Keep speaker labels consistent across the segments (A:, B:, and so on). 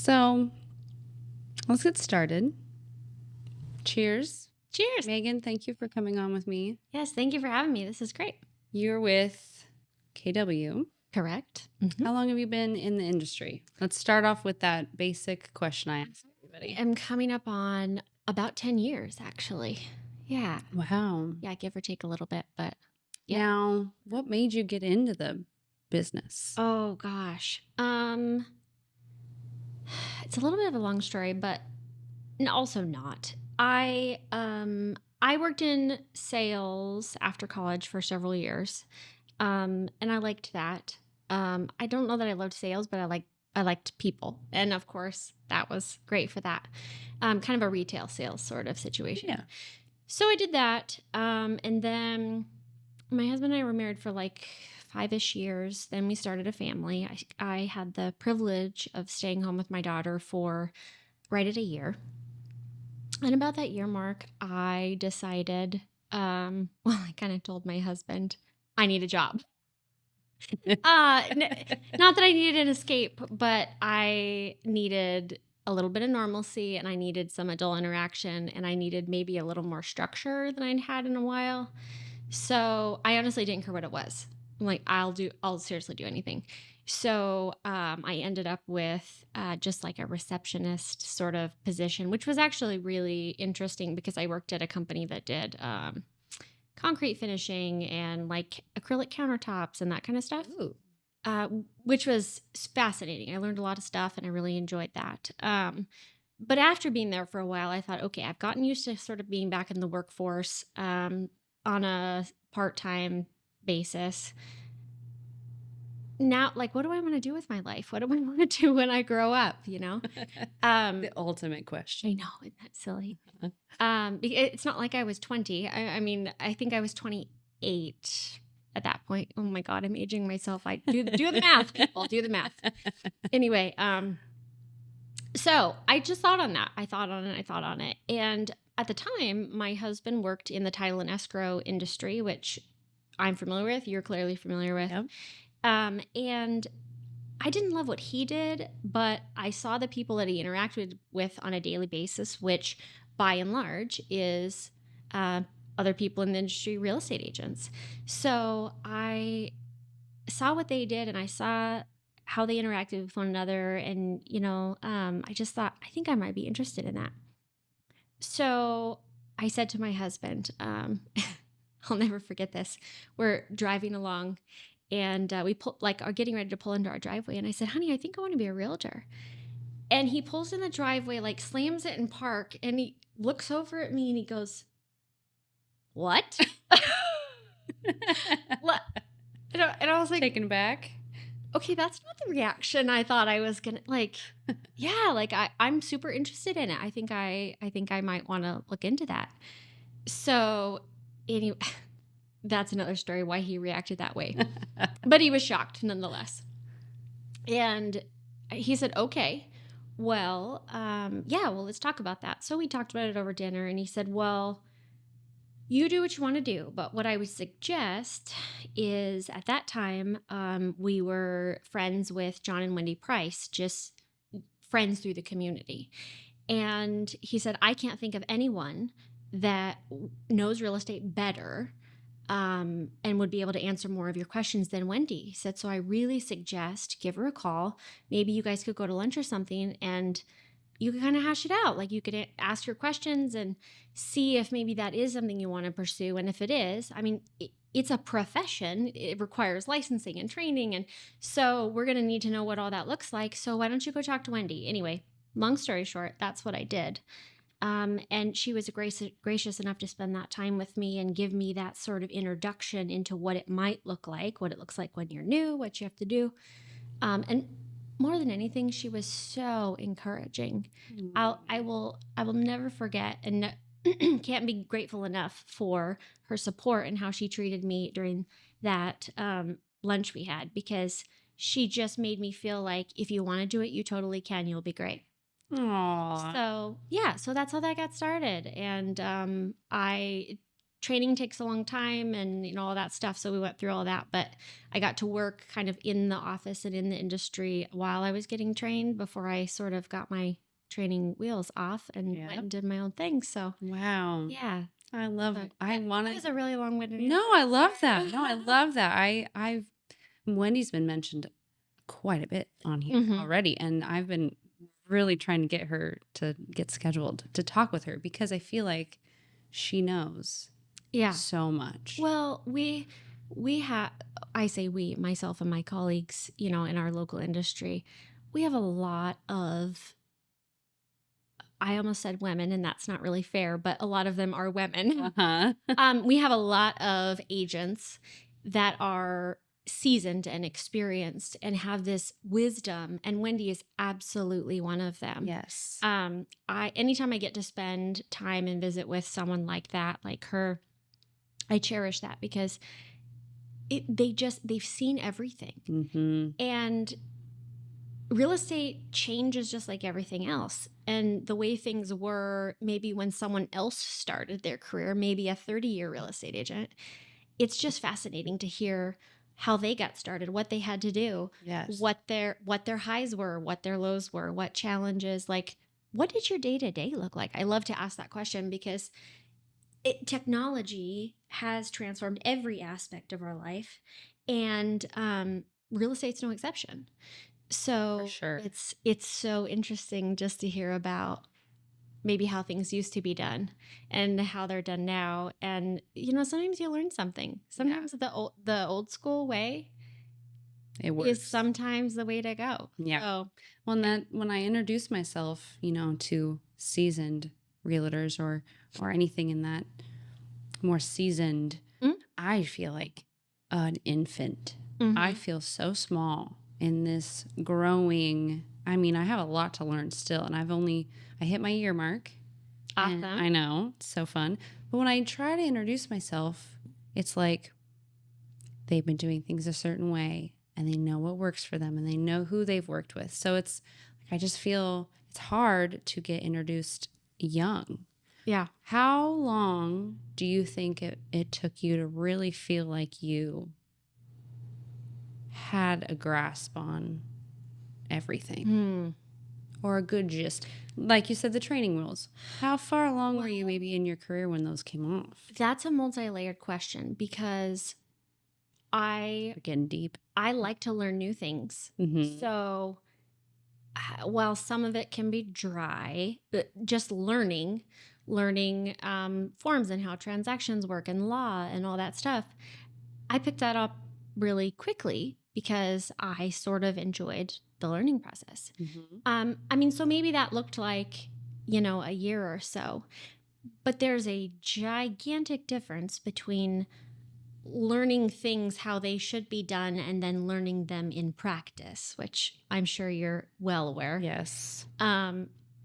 A: So let's get started. Cheers.
B: Cheers.
A: Megan, thank you for coming on with me.
B: Yes, thank you for having me. This is great.
A: You're with KW.
B: Correct.
A: How long have you been in the industry? Let's start off with that basic question I ask everybody.
B: I'm coming up on about 10 years, actually. Yeah.
A: Wow.
B: Yeah, give or take a little bit, but yeah.
A: Now, what made you get into the business?
B: Oh gosh. It's a little bit of a long story, but also not. I worked in sales after college for several years. And I liked that. I don't know that I loved sales, but I liked people. And of course, that was great for that. Kind of a retail sales sort of situation.
A: Yeah.
B: So I did that. And then my husband and I were married for like 5-ish years. Then we started a family. I had the privilege of staying home with my daughter for right at a year. And about that year mark, I decided, I kind of told my husband, I need a job. Not that I needed an escape, but I needed a little bit of normalcy and I needed some adult interaction and I needed maybe a little more structure than I'd had in a while. So I honestly didn't care what it was. I'm like, I'll seriously do anything. So I ended up with just like a receptionist sort of position, which was actually really interesting because I worked at a company that did concrete finishing and like acrylic countertops and that kind of stuff, which was fascinating. I learned a lot of stuff and I really enjoyed that. But after being there for a while, I thought, okay, I've gotten used to sort of being back in the workforce on a part-time basis. Now, like, what do I want to do with my life? What do I want to do when I grow up?
A: The ultimate question.
B: I know, isn't that silly? It's not like I was 20. I mean, I think I was 28 at that point. Oh my God, I'm aging myself. I do the math, people. Do the math. Anyway, so I just thought on that. I thought on it. And at the time, my husband worked in the title and escrow industry, which I'm familiar with. You're clearly familiar with.
A: Yep.
B: And I didn't love what he did, but I saw the people that he interacted with on a daily basis, which by and large is other people in the industry, real estate agents. So I saw what they did and I saw how they interacted with one another. And, I just thought, I think I might be interested in that. So I said to my husband, I'll never forget this. We're driving along and we are getting ready to pull into our driveway. And I said, honey, I think I want to be a realtor. And he pulls in the driveway, like slams it in park. And he looks over at me and he goes, what? And I was like,
A: taken aback.
B: Okay, that's not the reaction I thought I was going to yeah, like I'm super interested in it. I think I might want to look into that. So anyway, that's another story why he reacted that way. But he was shocked nonetheless. And he said, okay, well, let's talk about that. So we talked about it over dinner and he said, well, you do what you want to do. But what I would suggest is at that time, we were friends with John and Wendy Price, just friends through the community. And he said, I can't think of anyone that knows real estate better and would be able to answer more of your questions than Wendy. He said, so I really suggest give her a call. Maybe you guys could go to lunch or something and you could kind of hash it out. Like you could ask your questions and see if maybe that is something you want to pursue. And if it is, I mean, it's a profession. It requires licensing and training. And so we're going to need to know what all that looks like. So why don't you go talk to Wendy? Anyway, long story short, that's what I did. And she was gracious enough to spend that time with me and give me that sort of introduction into what it might look like, what it looks like when you're new, what you have to do. And more than anything, she was so encouraging. I will never forget and can't be grateful enough for her support and how she treated me during that lunch we had, because she just made me feel like if you want to do it, you totally can. You'll be great.
A: Aww.
B: So that's how that got started. And I training takes a long time and, all that stuff. So we went through all that, but I got to work kind of in the office and in the industry while I was getting trained before I sort of got my training wheels off and went
A: Yep.
B: and did my own thing. So
A: Wow.
B: yeah.
A: I love,
B: So,
A: I want
B: that
A: to,
B: was a really long-winded
A: no,
B: answer.
A: I love
B: Sorry.
A: that. No, I love that. Wendy's been mentioned quite a bit on here
B: Mhm.
A: already. And I've been really trying to get her to get scheduled to talk with her because I feel like she knows
B: Yeah.
A: so much.
B: Well, we have, I say we, myself and my colleagues, in our local industry, we have a lot of, I almost said women, and that's not really fair, but a lot of them are women.
A: Uh-huh.
B: We have a lot of agents that are seasoned and experienced and have this wisdom, and Wendy is absolutely one of them.
A: Yes.
B: Anytime I get to spend time and visit with someone like that, like her, I cherish that because they've seen everything.
A: Mm-hmm.
B: And real estate changes just like everything else. And the way things were maybe when someone else started their career, maybe a 30-year real estate agent, it's just fascinating to hear how they got started, what they had to do,
A: Yes.
B: what their highs were, what their lows were, what challenges, like what did your day-to-day look like? I love to ask that question because technology has transformed every aspect of our life, and real estate's no exception. So
A: For sure.
B: it's so interesting just to hear about maybe how things used to be done and how they're done now. And sometimes you learn something. Sometimes the old school way
A: It
B: is
A: works.
B: sometimes the way to go.
A: Yeah.
B: So,
A: Well, when I introduce myself, to seasoned realtors or anything in that more seasoned,
B: mm,
A: I feel like an infant. I
B: mhm.
A: feel so small in this growing. I mean, I have a lot to learn still, and I hit my year mark. And
B: Awesome.
A: I know, it's so fun. But when I try to introduce myself, it's like they've been doing things a certain way and they know what works for them and they know who they've worked with. So it's like I just feel it's hard to get introduced young.
B: Yeah.
A: How long do you think it took you to really feel like you had a grasp on everything
B: Hmm.
A: or a good gist? Like you said, the training rules. How far along were you maybe in your career when those came off?
B: That's a multi-layered question because I
A: We're getting deep.
B: like to learn new things.
A: Mm-hmm.
B: So while some of it can be dry, just learning forms and how transactions work and law and all that stuff, I picked that up really quickly because I sort of enjoyed the learning process.
A: Mm-hmm.
B: So maybe that looked like, a year or so, but there's a gigantic difference between learning things how they should be done and then learning them in practice, which I'm sure you're well aware.
A: Yes.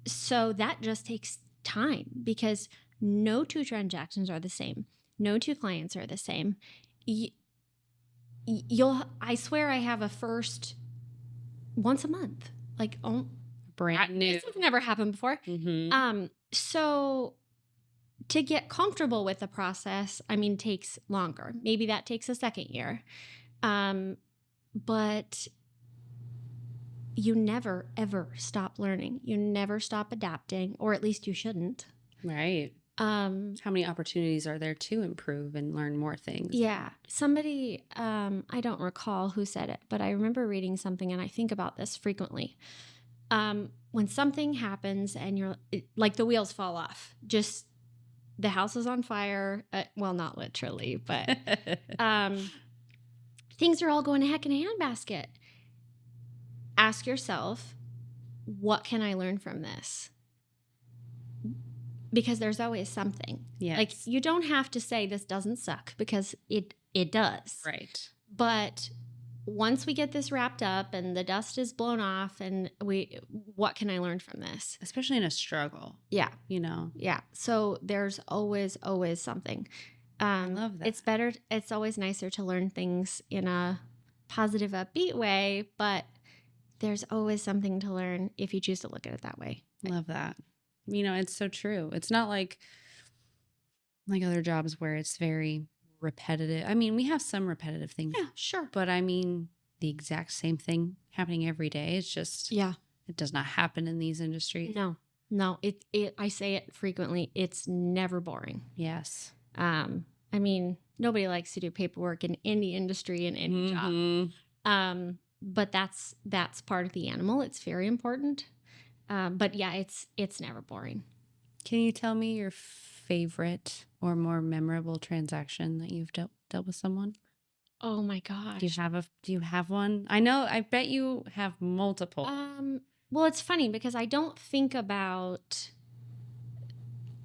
B: So that just takes time because no two transactions are the same. No two clients are the same. I swear I have a first once a month. Like,
A: Brand new.
B: this has never happened before.
A: Mm-hmm.
B: So to get comfortable with the process, takes longer. Maybe that takes a second year. But you never, ever stop learning. You never stop adapting, or at least you shouldn't.
A: Right. How many opportunities are there to improve and learn more things?
B: Yeah. Somebody, I don't recall who said it, but I remember reading something and I think about this frequently. When something happens and like the wheels fall off, just the house is on fire. Well, not literally, but things are all going to heck in a handbasket. Ask yourself, what can I learn from this? Because there's always something.
A: Yes.
B: Like you don't have to say this doesn't suck because it does.
A: Right.
B: But once we get this wrapped up and the dust is blown off and what can I learn from this?
A: Especially in a struggle.
B: Yeah.
A: Yeah.
B: So there's always something.
A: I love that.
B: It's always nicer to learn things in a positive, upbeat way, but there's always something to learn if you choose to look at it that way.
A: Love that. It's so true. It's not like like other jobs where it's very repetitive. I mean, we have some repetitive things,
B: Yeah, sure.
A: but I mean, the exact same thing happening every day. It's just,
B: Yeah.
A: it does not happen in these industries.
B: No, no, it I say it frequently. It's never boring.
A: Yes.
B: I mean, nobody likes to do paperwork in any industry in any job. But that's part of the animal. It's very important. But yeah, it's never boring.
A: Can you tell me your favorite or more memorable transaction that you've dealt with someone?
B: Oh my gosh.
A: Do you have one? I know, I bet you have multiple.
B: Well, it's funny because I don't think about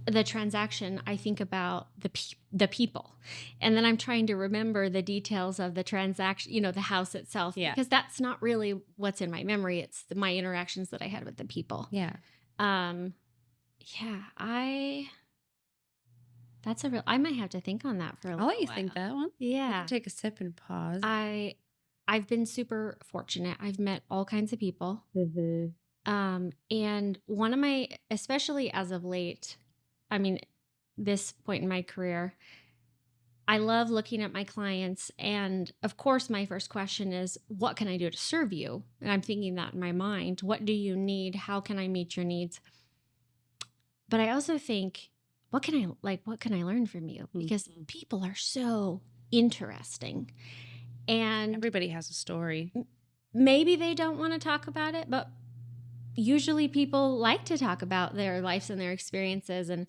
B: the transaction. I think about the people, and then I'm trying to remember the details of the transaction. The house itself,
A: Yeah.
B: because that's not really what's in my memory. It's my interactions that I had with the people.
A: Yeah.
B: Yeah, I might have to think on that for a
A: I'll
B: little
A: let you
B: while.
A: think that one. You
B: Yeah.
A: can take a sip and pause.
B: I've been super fortunate. I've met all kinds of people. And one of my, especially as of late, I mean, this point in my career, I love looking at my clients. And of course, my first question is, what can I do to serve you? And I'm thinking that in my mind. What do you need? How can I meet your needs? But I also think, what can I learn from you? Because people are so interesting. And
A: everybody has a story.
B: Maybe they don't want to talk about it, but usually people like to talk about their lives and their experiences. And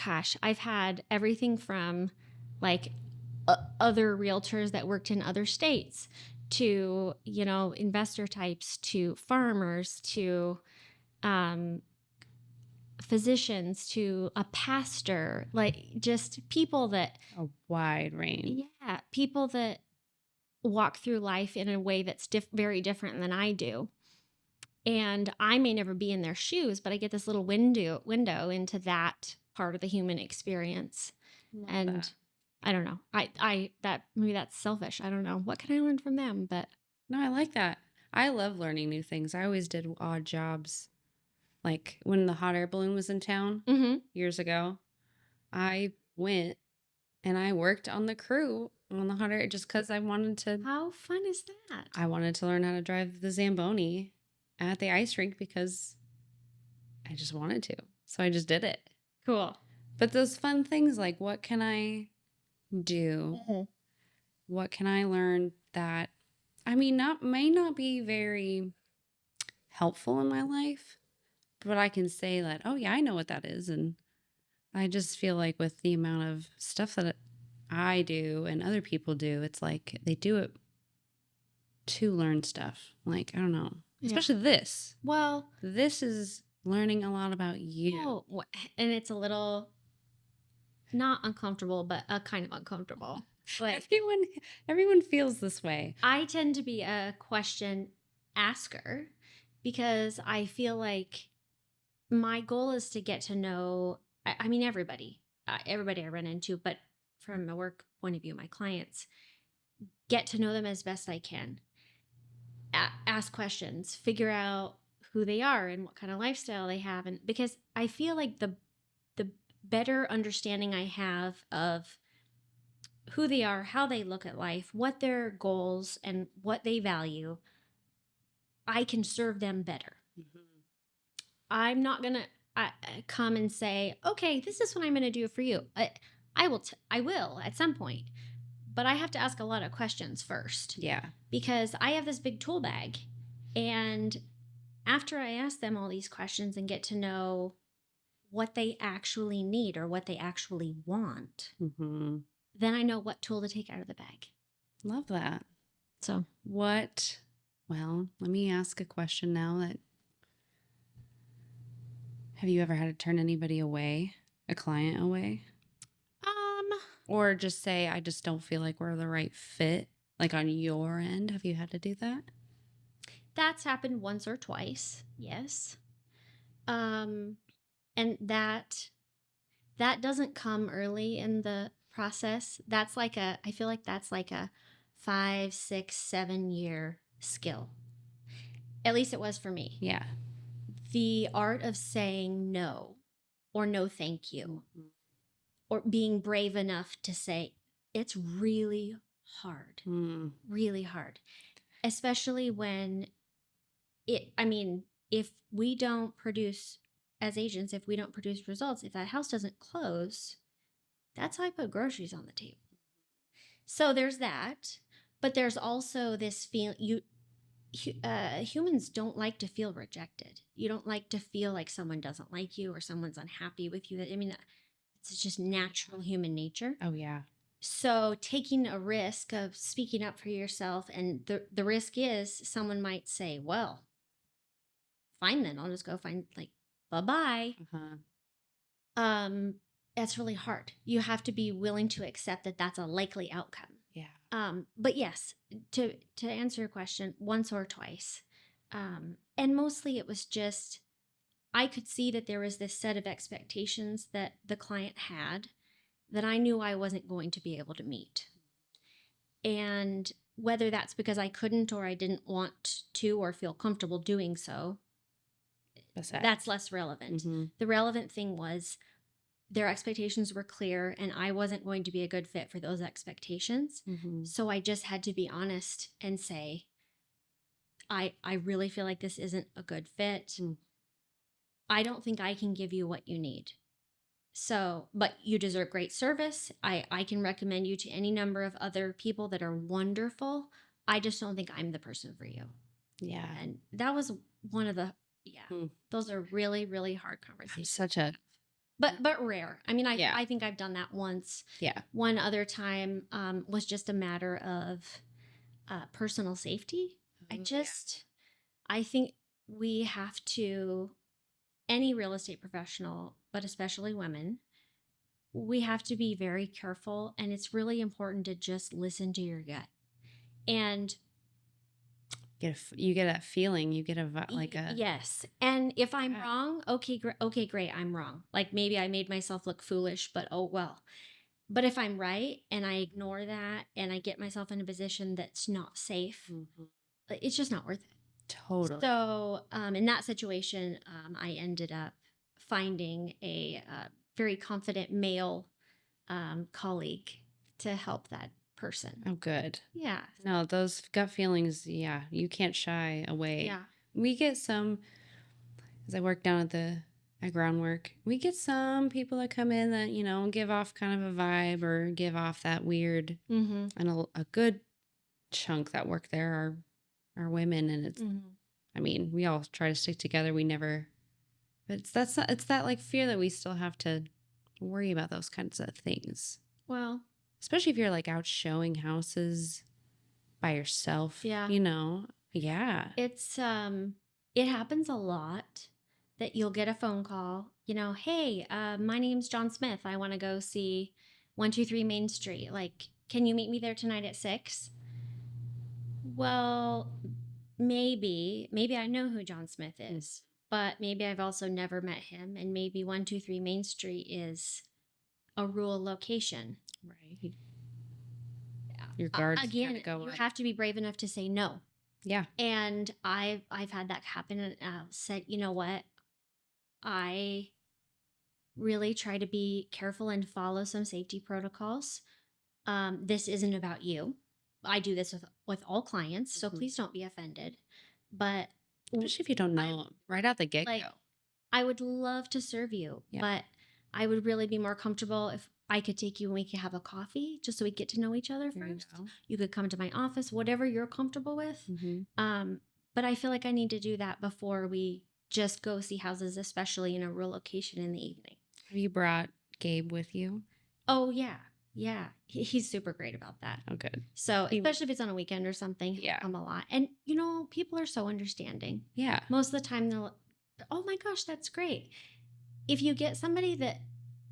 B: gosh, I've had everything from like other realtors that worked in other states to, investor types, to farmers, to physicians, to a pastor, like just people that
A: A wide range.
B: Yeah, people that walk through life in a way that's very different than I do. And I may never be in their shoes, but I get this little window into that part of the human experience. That. I don't know. That maybe that's selfish. I don't know. What can I learn from them? But
A: no, I like that. I love learning new things. I always did odd jobs. Like when the hot air balloon was in town years ago, I went and I worked on the crew on the hot air just because I wanted to.
B: How fun is that?
A: I wanted to learn how to drive the Zamboni at the ice rink because I just wanted to. So I just did it.
B: Cool.
A: But those fun things like, what can I do? What can I learn that, I mean, may not be very helpful in my life, but I can say that, oh yeah, I know what that is. And I just feel like with the amount of stuff that I do and other people do, it's like they do it to learn stuff. Like, I don't know, especially this.
B: Well,
A: this is learning a lot about you.
B: Oh, and it's a little not uncomfortable, but kind of uncomfortable. Like
A: everyone feels this way.
B: I tend to be a question asker because I feel like my goal is to get to know, I mean, everybody I run into, but from a work point of view, my clients, get to know them as best I can. Ask questions, figure out who they are and what kind of lifestyle they have. And because I feel like the better understanding I have of who they are, how they look at life, what their goals and what they value, I can serve them better. I'm not going to come and say, okay, this is what I'm going to do for you. I will at some point, but I have to ask a lot of questions first.
A: Yeah.
B: Because I have this big tool bag, and after I ask them all these questions and get to know what they actually need or what they actually want, then I know what tool to take out of the bag.
A: Love that.
B: So
A: let me ask a question now. That have you ever had to turn anybody away, a client away? Or just say, I just don't feel like we're the right fit, like on your end. Have you had to do that?
B: That's happened once or twice, yes. And that doesn't come early in the process. I feel like that's like a 5, 6, 7 year skill. At least it was for me.
A: Yeah.
B: The art of saying no or no thank you. or being brave enough to say, it's really hard, really hard, especially when if we don't produce as agents, if we don't produce results, if that house doesn't close, that's how I put groceries on the table. So there's that, but there's also this humans don't like to feel rejected. You don't like to feel like someone doesn't like you or someone's unhappy with you. I mean, it's just natural human nature.
A: Oh, yeah.
B: So taking a risk of speaking up for yourself, and the risk is someone might say, well, fine then, I'll just go find, like, bye-bye. That's really hard. You have to be willing to accept that that's a likely outcome.
A: Yeah.
B: But yes, to answer your question, once or twice. And mostly it was just, I could see that there was this set of expectations that the client had that I knew I wasn't going to be able to meet. And whether that's because I couldn't or I didn't want to or feel comfortable doing so, that's less relevant. The relevant thing was their expectations were clear and I wasn't going to be a good fit for those expectations. So I just had to be honest and say, I really feel like this isn't a good fit. I don't think I can give you what you need. So, but you deserve great service. I can recommend you to any number of other people that are wonderful. I just don't think I'm the person for you.
A: Yeah.
B: And that was one of the, those are really, really hard conversations. But rare. I mean, I think I've done that once.
A: Yeah.
B: One other time was just a matter of personal safety. I think we have to, any real estate professional, but especially women, we have to be very careful. And it's really important to just listen to your gut. And
A: you get a feeling, you get
B: yes. And if I'm wrong, okay, great, I'm wrong. Like maybe I made myself look foolish, but oh well. But if I'm right and I ignore that and I get myself in a position that's not safe, it's just not worth it.
A: Totally.
B: So in that situation, I ended up finding a very confident male colleague to help that person.
A: Oh, good.
B: Yeah.
A: No, those gut feelings, you can't shy away.
B: Yeah.
A: We get some, as I work down at groundwork, we get some people that come in that, give off kind of a vibe or give off that weird, and a good chunk that work there are women. And it's, I mean, we all try to stick together. We never, but it's that like fear that we still have to worry about those kinds of things.
B: Well,
A: especially if you're like out showing houses by yourself.
B: Yeah.
A: Yeah.
B: It's, it happens a lot that you'll get a phone call, hey, my name's John Smith. I want to go see 123 Main Street. Like, can you meet me there tonight at 6? Well, maybe I know who John Smith is, but maybe I've also never met him. And maybe 123 Main Street is a rural location.
A: Right. Your guards
B: again, you have to be brave enough to say no.
A: Yeah.
B: And I've had that happen and said, you know what? I really try to be careful and follow some safety protocols. This isn't about you. I do this with all clients, so please don't be offended. But
A: especially if you don't know right out the get-go.
B: Like, I would love to serve you, but I would really be more comfortable if I could take you and we could have a coffee just so we get to know each other first. You could come to my office, whatever you're comfortable with. But I feel like I need to do that before we just go see houses, especially in a rural location in the evening.
A: Have you brought Gabe with you?
B: Oh, yeah. Yeah. He's super great about that.
A: Oh, good.
B: So, especially if it's on a weekend or something, he'll come a lot. And, people are so understanding.
A: Yeah.
B: Most of the time they'll, oh my gosh, that's great. If you get somebody that,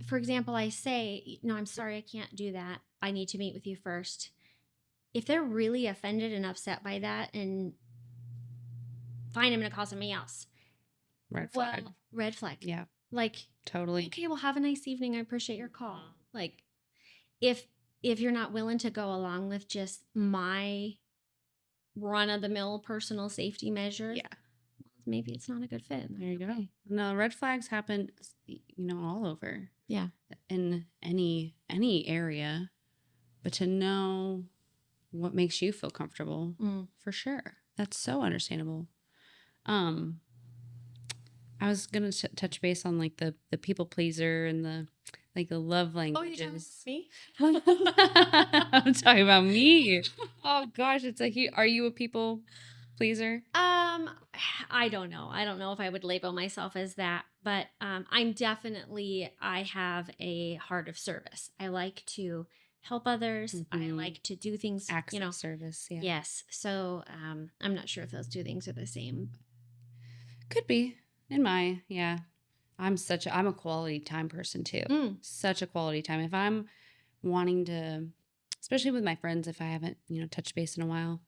B: for example, I say, no, I'm sorry, I can't do that. I need to meet with you first. If they're really offended and upset by that, and fine, I'm going to call somebody else.
A: Red flag.
B: Well, red flag.
A: Yeah.
B: Like,
A: totally.
B: Okay, well, have a nice evening. I appreciate your call. Like, if you're not willing to go along with just my run-of-the-mill personal safety measures, maybe it's not a good fit.
A: There you go. No, red flags happen, all over.
B: Yeah.
A: in any area, but to know what makes you feel comfortable, for sure. That's so understandable. Um, I was gonna touch base on like the people pleaser and the love languages.
B: Me?
A: I'm talking about me. Oh gosh, are you a people pleaser?
B: I don't know. I don't know if I would label myself as that, but I have a heart of service. I like to help others. I
A: Mhm.
B: like to do things,
A: Acts of service, yeah.
B: Yes. So, I'm not sure if those two things are the same.
A: Could be yeah. I'm a quality time person too.
B: Mm,
A: Such a quality time. If I'm wanting to, especially with my friends, if I haven't, touched base in a while,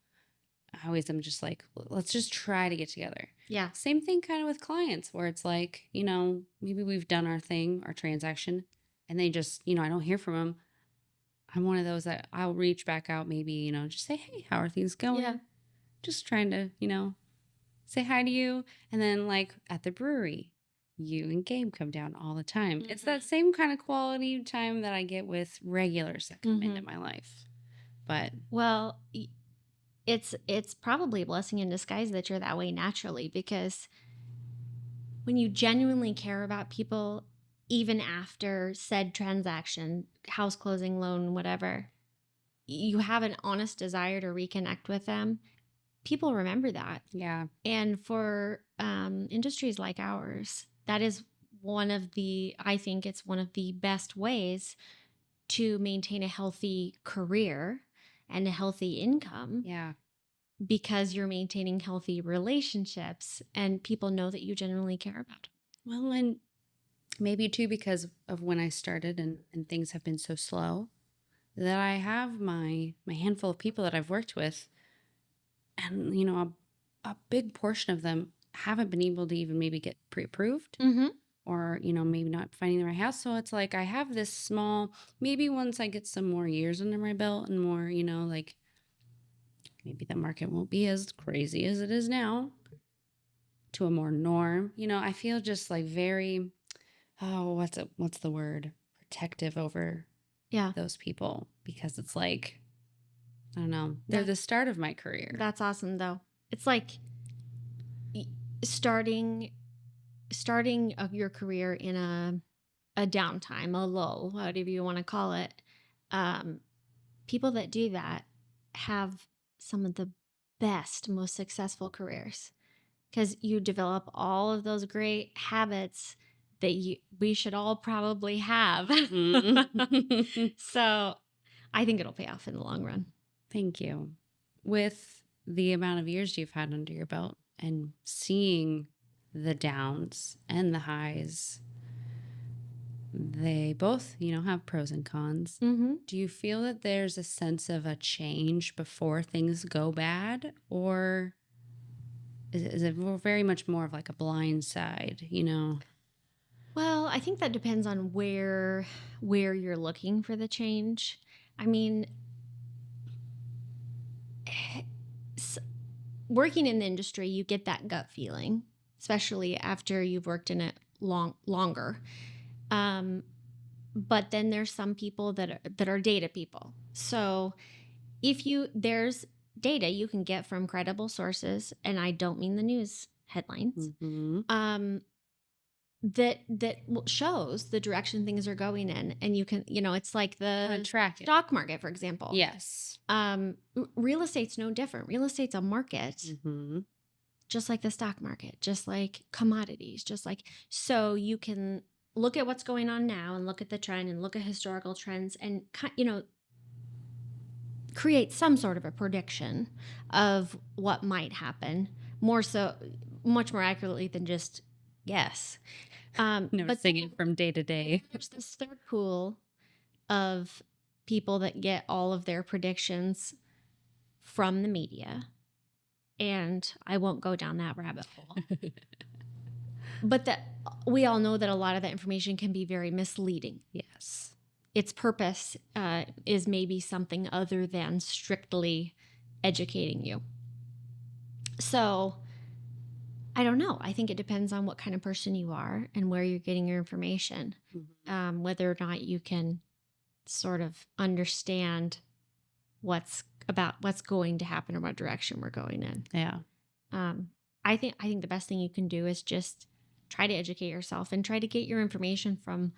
A: I always am just like, Let's just try to get together."
B: yeah.
A: Same thing kind of with clients where it's like, maybe we've done our thing, our transaction, and they just, I don't hear from them. I'm one of those that I'll reach back out, maybe, just say, "Hey, how are things going?"
B: Yeah.
A: Just trying to, say hi to you. And then, like at the brewery, you and Gabe come down all the time. It's that same kind of quality time that I get with regulars that come into my life. But
B: Well, it's probably a blessing in disguise that you're that way naturally, because when you genuinely care about people, even after said transaction, house closing, loan, whatever, you have an honest desire to reconnect with them. People remember that.
A: yeah,
B: And for industries like ours, that is I think it's one of the best ways to maintain a healthy career and a healthy income,
A: yeah.
B: because you're maintaining healthy relationships and people know that you genuinely care about them.
A: Well, and maybe too because of when I started and things have been so slow that I have my handful of people that I've worked with, and a big portion of them haven't been able to even maybe get pre-approved,
B: Mm-hmm.
A: or maybe not finding the right house. So it's like I have this small, maybe once I get some more years under my belt and more, like maybe the market won't be as crazy as it is now, to a more norm. I feel just like very, oh, what's the word, protective over
B: Yeah.
A: those people, because it's like, I don't know, they're the start of my career.
B: That's awesome, though. It's like y- starting your career in a downtime, a lull, whatever you want to call it. Um, People that do that have some of the best, most successful careers, because you develop all of those great habits that we should all probably have.
A: Mm.
B: So I think it'll pay off in the long run.
A: Thank you. With the amount of years you've had under your belt and seeing the downs and the highs, they both, have pros and cons.
B: Mm-hmm.
A: Do you feel that there's a sense of a change before things go bad, or is it very much more of like a blind side,
B: Well, I think that depends on where you're looking for the change. I mean, s- working in the industry, you get that gut feeling, especially after you've worked in it longer. But then there's some people that are data people. So there's data you can get from credible sources, and I don't mean the news headlines.
A: Mm-hmm.
B: That shows the direction things are going in, and you can, it's like the
A: Track it.
B: stock market, for example.
A: Yes.
B: Real estate's no different. Real estate's a market,
A: Mm-hmm.
B: just like the stock market, just like commodities, so you can look at what's going on now and look at the trend and look at historical trends and create some sort of a prediction of what might happen, much more accurately than just guess.
A: Noticing it from day to day.
B: There's this third pool of people that get all of their predictions from the media, and I won't go down that rabbit hole. But that we all know that a lot of that information can be very misleading.
A: Yes.
B: Its purpose is maybe something other than strictly educating you. So I don't know. I think it depends on what kind of person you are and where you're getting your information, whether or not you can sort of understand what's going to happen or what direction we're going in.
A: Yeah.
B: Um, I think the best thing you can do is just try to educate yourself and try to get your information from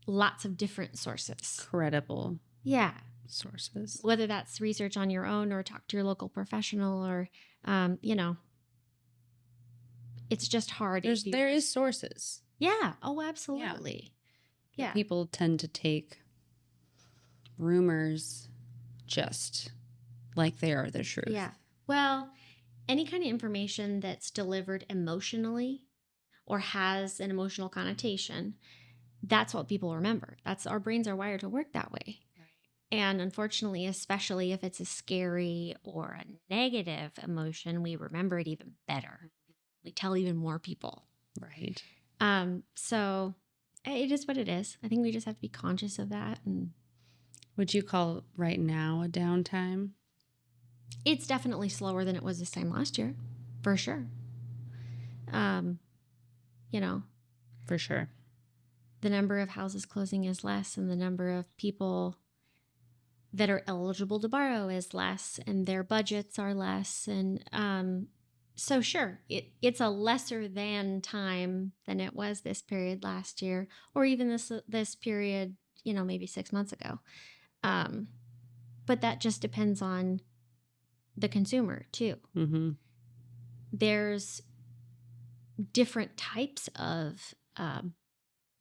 B: lots of different sources.
A: Credible
B: Yeah.
A: sources.
B: Whether that's research on your own or talk to your local professional or, it's just hard.
A: There is sources.
B: Yeah. Oh, absolutely. Yeah.
A: People tend to take rumors just like they are the truth.
B: Yeah. Well, any kind of information that's delivered emotionally or has an emotional connotation, that's what people remember. Our brains are wired to work that way.
A: Right.
B: And unfortunately, especially if it's a scary or a negative emotion, we remember it even better. We tell even more people.
A: Right.
B: So it is what it is. I think we just have to be conscious of that. And
A: would you call right now a downtime?
B: it's definitely slower than it was this time last year, for sure.
A: For sure.
B: The number of houses closing is less, and the number of people that are eligible to borrow is less, and their budgets are less. And so sure, it's a lesser than time than it was this period last year, or even this period, maybe 6 months ago. But that just depends on the consumer too.
A: Mm-hmm.
B: There's different types of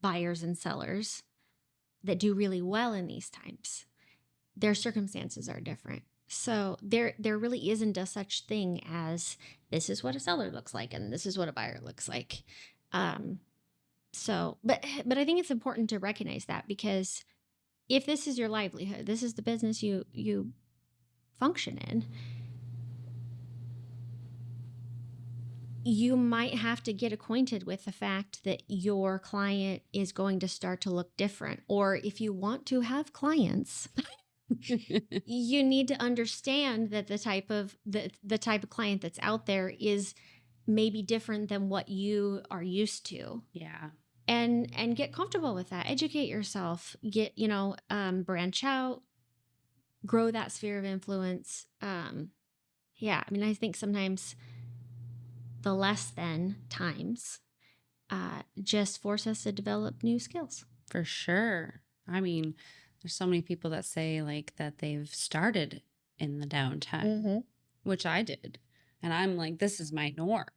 B: buyers and sellers that do really well in these times. Their circumstances are different. So there really isn't a such thing as this is what a seller looks like and this is what a buyer looks like. But I think it's important to recognize that, because if this is your livelihood, this is the business you function in, you might have to get acquainted with the fact that your client is going to start to look different. Or if you want to have clients, you need to understand that the type of client that's out there is maybe different than what you are used to.
A: Yeah.
B: And get comfortable with that. Educate yourself. Branch out. Grow that sphere of influence. I think sometimes the less than times just force us to develop new skills.
A: For sure. I mean, there's so many people that say like that they've started in the downtime, which I did. And I'm like, this is my norm.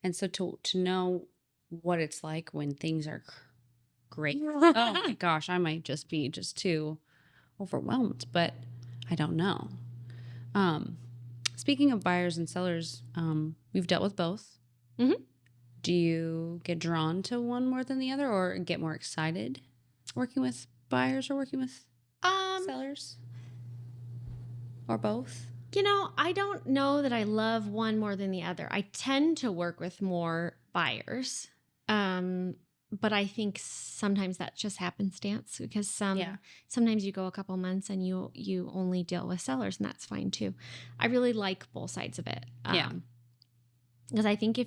A: And so to know what it's like when things are great. Oh my gosh, I might just be too overwhelmed, but I don't know. Speaking of buyers and sellers, we've dealt with both.
B: Mm-hmm.
A: Do you get drawn to one more than the other, or get more excited working with buyers or working with sellers? Or both?
B: I don't know that I love one more than the other. I tend to work with more buyers. But I think sometimes that's just happenstance, because sometimes you go a couple months and you only deal with sellers, and that's fine too. I really like both sides of it. Because I think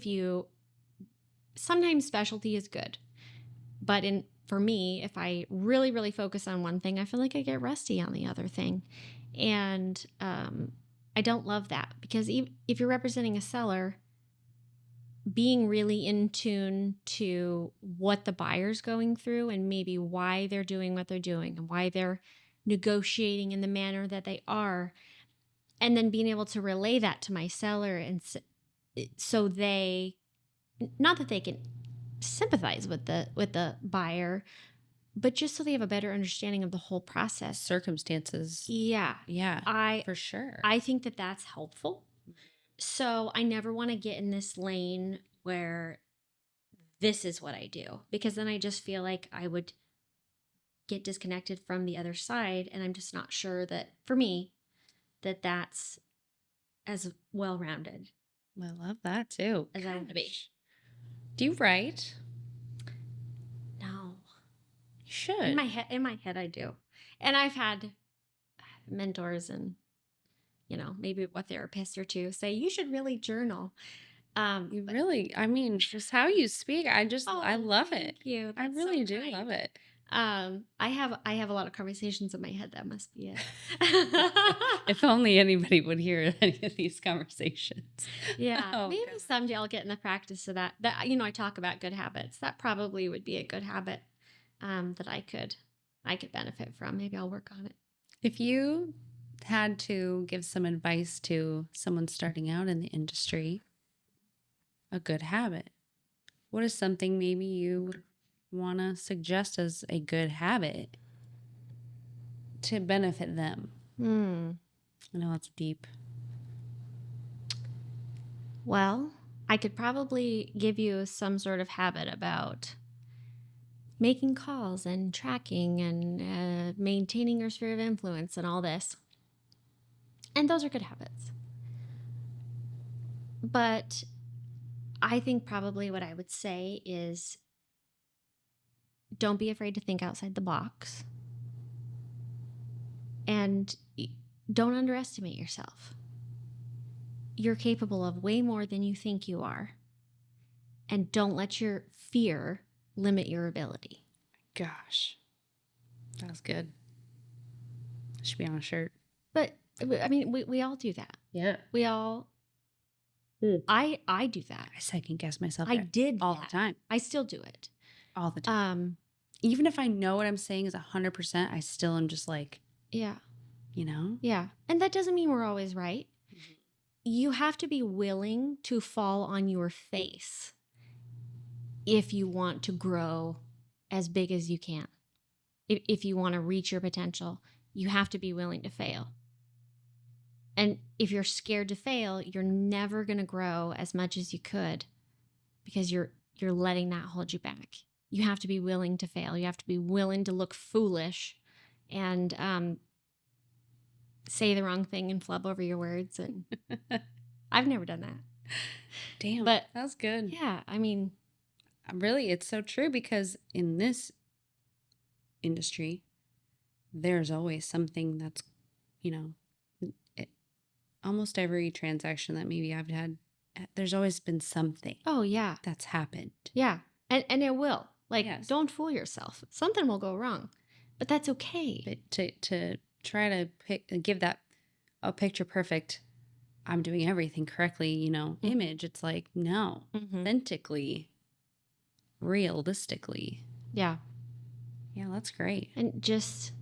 B: sometimes specialty is good, but for me, if I really, really focus on one thing, I feel like I get rusty on the other thing. And I don't love that, because if you're representing a seller, being really in tune to what the buyer's going through and maybe why they're doing what they're doing and why they're negotiating in the manner that they are, and then being able to relay that to my seller, and so not that they can sympathize with the buyer, but just so they have a better understanding of the whole process,
A: circumstances.
B: Yeah,
A: for sure.
B: I think that that's helpful. So I never want to get in this lane where this is what I do, because then I just feel like I would get disconnected from the other side, and I'm just not sure that for me that's as well-rounded.
A: I love that too.
B: As I want to be.
A: Do you write?
B: No.
A: You should.
B: In my head I do. And I've had mentors and maybe a therapist or two say you should really journal.
A: You
B: But
A: really, I mean, just how you speak, I
B: oh,
A: love it.
B: thank you.
A: I
B: That's so
A: really do love
B: kind.
A: it.
B: I have a lot of conversations in my head. That must be it.
A: If only anybody would hear any of these conversations.
B: Yeah,
A: Oh
B: maybe
A: gosh.
B: someday I'll get in the practice of that. I talk about good habits. That probably would be a good habit that I could benefit from. Maybe I'll work on it.
A: If you had to give some advice to someone starting out in the industry, a good habit, what is something maybe you want to suggest as a good habit to benefit them?
B: Hmm.
A: I know it's deep.
B: Well, I could probably give you some sort of habit about making calls and tracking and maintaining your sphere of influence and all this. And those are good habits. But I think probably what I would say is don't be afraid to think outside the box and don't underestimate yourself. You're capable of way more than you think you are. And don't let your fear limit your ability.
A: Gosh, that was good. Should be on a shirt.
B: But I mean, we all do that.
A: Yeah.
B: We all,
A: Mm.
B: I do that.
A: I second guess myself
B: I did
A: all
B: that.
A: the time.
B: I still do it.
A: All the time. Even if I know what I'm saying is 100%, I still am just like,
B: Yeah.
A: you know?
B: Yeah. And that doesn't mean we're always right.
A: Mhm.
B: You have to be willing to fall on your face if you want to grow as big as you can. If you want to reach your potential, you have to be willing to fail. And if you're scared to fail, you're never going to grow as much as you could because you're letting that hold you back. You have to be willing to fail. You have to be willing to look foolish and say the wrong thing and flub over your words. And I've never done that.
A: Damn,
B: But
A: that was good.
B: yeah, I mean,
A: Really, it's so true because in this industry, there's always something that's, you know, it, almost every transaction that maybe I've had, there's always been something
B: oh yeah,
A: that's happened.
B: yeah. And it will. Like,
A: Yes.
B: don't fool yourself. Something will go wrong, but that's okay.
A: But to try to give that a picture perfect, I'm doing everything correctly, image, it's like, no,
B: Mhm.
A: authentically, realistically.
B: Yeah.
A: Yeah, that's great.
B: And just,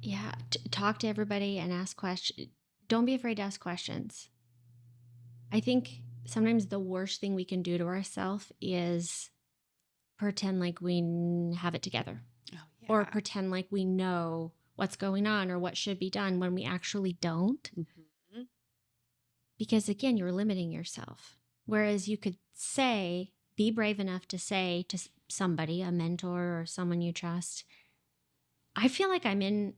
B: yeah, talk to everybody and ask questions. Don't be afraid to ask questions. I think sometimes the worst thing we can do to ourselves is pretend like we have it together
A: Oh, yeah.
B: or pretend like we know what's going on or what should be done when we actually don't.
A: Mhm.
B: Because again, you're limiting yourself. Whereas you could say, be brave enough to say to somebody, a mentor or someone you trust, I feel like I'm in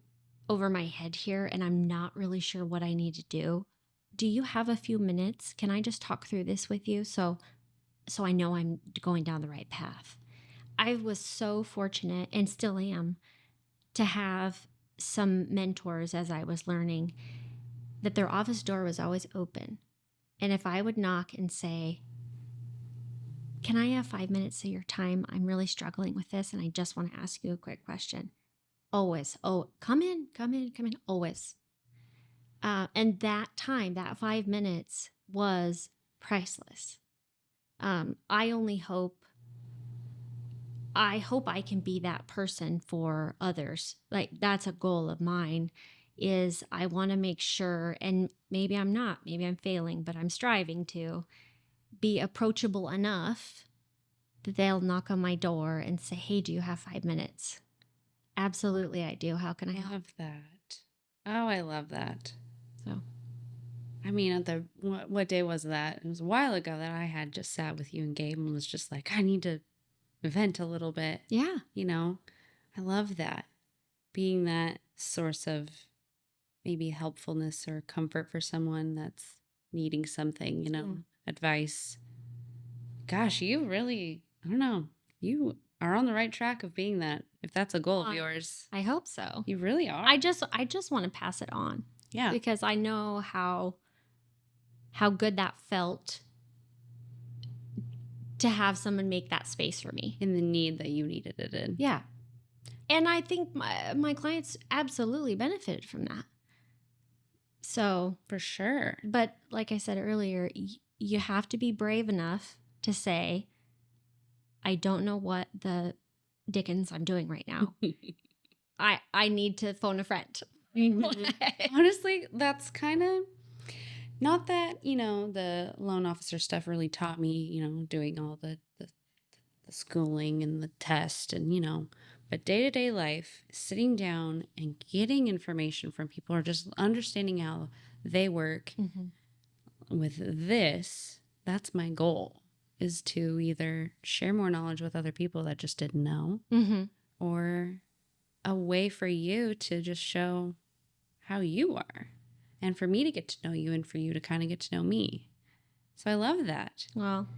B: over my head here and I'm not really sure what I need to do. Do you have a few minutes? Can I just talk through this with you so I know I'm going down the right path? I was so fortunate and still am to have some mentors as I was learning that their office door was always open. And if I would knock and say, "Can I have 5 minutes of your time? I'm really struggling with this and I just want to ask you a quick question." Always. Oh, come in, always. And that time, that 5 minutes was priceless. I only hope I can be that person for others. Like that's a goal of mine is I want to make sure, and maybe I'm not, maybe I'm failing, but I'm striving to be approachable enough that they'll knock on my door and say, "Hey, do you have 5 minutes?" Absolutely, I do. How can I
A: I
B: help?
A: love that. Oh, I love that.
B: So,
A: I mean, what day was that? It was a while ago that I had just sat with you and Gabe and was just like, I need to vent a little bit.
B: yeah.
A: I love that. Being that source of maybe helpfulness or comfort for someone that's needing something,
B: Yeah.
A: advice. Gosh, you really, I don't know, you are on the right track of being that. If that's a goal of
B: Well,
A: yours,
B: I hope so.
A: you really are.
B: I just want to pass it on
A: Yeah.
B: because I know how how good that felt to have someone make that space for me.
A: In the need that you needed it in.
B: Yeah. And I think my clients absolutely benefited from that. So,
A: For sure.
B: but like I said earlier, you have to be brave enough to say, I don't know what the dickens I'm doing right now. I need to phone a friend.
A: Honestly, that's kind of not that, the loan officer stuff really taught me, doing all the schooling and the test and, but day-to-day life, sitting down and getting information from people or just understanding how they work with this, that's my goal, is to either share more knowledge with other people that just didn't know or a way for you to just show how you are and for me to get to know you and for you to kind of get to know me. So I love that.
B: Well,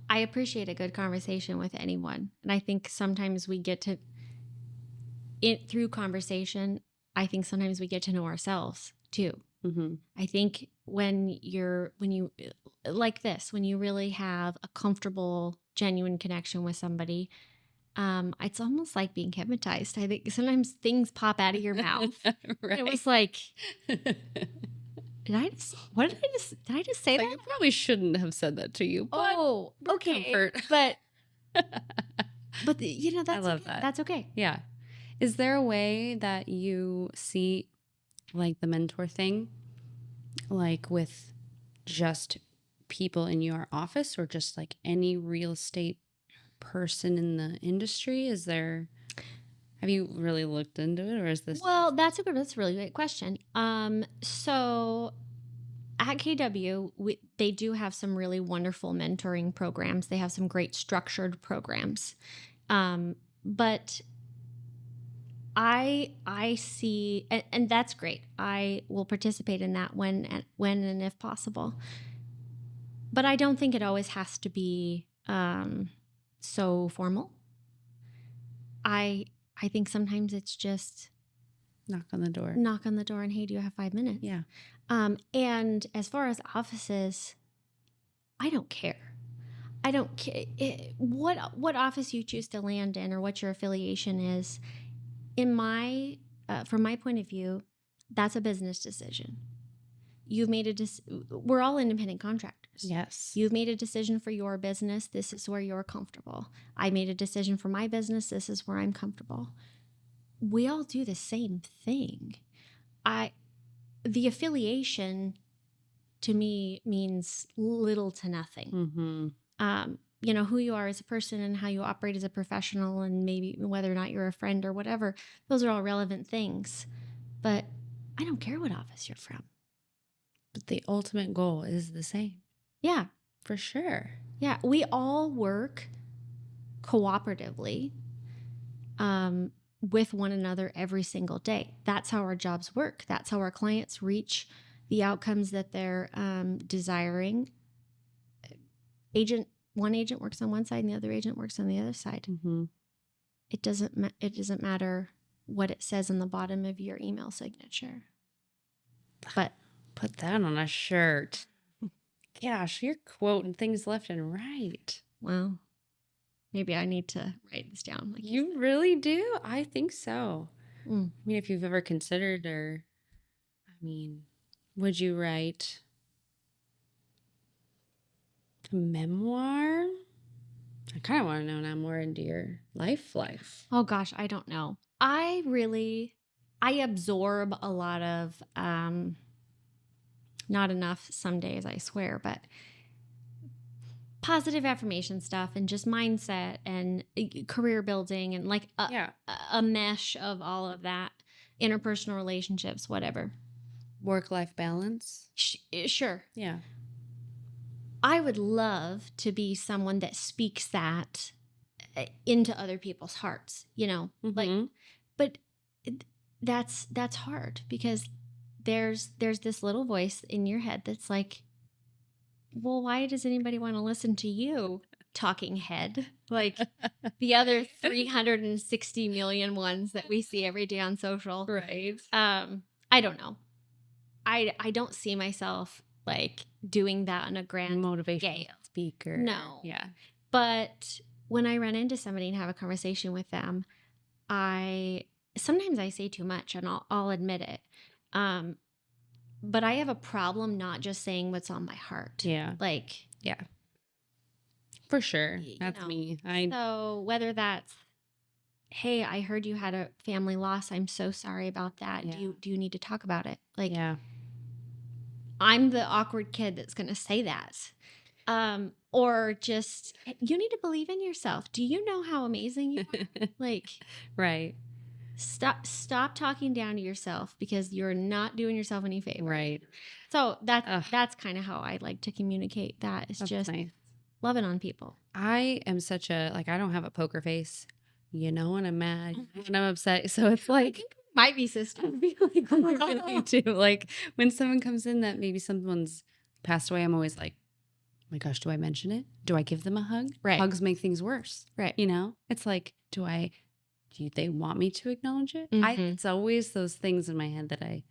B: I appreciate a good conversation with anyone. And I think sometimes we get to, through conversation, I think sometimes we get to know ourselves too. I think when you like this, when you really have a comfortable, genuine connection with somebody, it's almost like being hypnotized. I think sometimes things pop out of your mouth.
A: Right.
B: It was like, did I just say that?
A: You probably shouldn't have said that to you. But
B: okay.
A: comfort.
B: But that's
A: I love
B: okay.
A: that.
B: That's okay.
A: Yeah. Is there a way that you see like the mentor thing, like with just people in your office or just like any real estate person in the industry? Have you really looked into it, or is this?
B: Well, that's a really great question. So at KW, they do have some really wonderful mentoring programs. They have some great structured programs. But I see, and that's great. I will participate in that when and if possible. But I don't think it always has to be so formal. I think sometimes it's just
A: Knock on the door.
B: And hey, do you have 5 minutes?
A: Yeah.
B: And as far as offices, I don't care. I don't care what office you choose to land in or what your affiliation is. From my point of view, that's a business decision. You've made we're all independent contractors.
A: Yes.
B: You've made a decision for your business. This is where you're comfortable. I made a decision for my business. This is where I'm comfortable. We all do the same thing. The affiliation to me means little to nothing. Who you are as a person and how you operate as a professional and maybe whether or not you're a friend or whatever, those are all relevant things. But I don't care what office you're from.
A: But the ultimate goal is the same.
B: Yeah.
A: For sure.
B: Yeah. We all work cooperatively with one another every single day. That's how our jobs work. That's how our clients reach the outcomes that they're desiring. One agent works on one side and the other agent works on the other side. It doesn't matter what it says on the bottom of your email signature. But
A: put that on a shirt. Gosh, you're quoting things left and right.
B: Well, maybe I need to write this down. Like
A: you really do? I think so. I mean, if you've ever considered would you write a memoir? I kind of want to know now more into your life.
B: Oh gosh, I don't know. I absorb a lot of, not enough some days, I swear, but positive affirmation stuff and just mindset and career building and like a mesh of all of that, interpersonal relationships, whatever.
A: Work-life balance?
B: Sure.
A: Yeah.
B: I would love to be someone that speaks that into other people's hearts, but that's hard because there's this little voice in your head that's like, well, why does anybody want to listen to you, talking head? Like the other 360 million ones that we see every day on social.
A: Right.
B: I don't know. I don't see myself like doing that on a grand
A: Motivational
B: scale.
A: speaker.
B: No.
A: Yeah.
B: But when I run into somebody and have a conversation with them, sometimes I say too much, and I'll admit it. But I have a problem not just saying what's on my heart.
A: Yeah.
B: Like,
A: Yeah. For sure.
B: you
A: That's
B: know,
A: me.
B: so whether that's, hey, I heard you had a family loss. I'm so sorry about that.
A: Yeah.
B: Do you need to talk about it? Like,
A: Yeah.
B: I'm the awkward kid that's going to say that. Or just, you need to believe in yourself. Do you know how amazing you are? Like,
A: Right.
B: stop talking down to yourself, because you're not doing yourself any favor.
A: Right.
B: So
A: Ugh.
B: that's kind of how I like to communicate that. It's
A: That's
B: just
A: nice.
B: loving on people.
A: I am such a, like, I don't have a poker face. You know when I'm mad, you know when I'm upset. So it's
B: I
A: like,
B: think we might be sisters.
A: I feel like we really do. Like when someone comes in that maybe someone's passed away, I'm always like, oh my gosh, do I mention it? Do I give them a hug?
B: Right.
A: Hugs make things worse.
B: Right.
A: You know, it's like, do they want me to acknowledge it?
B: Mhm.
A: It's always those things in my head that am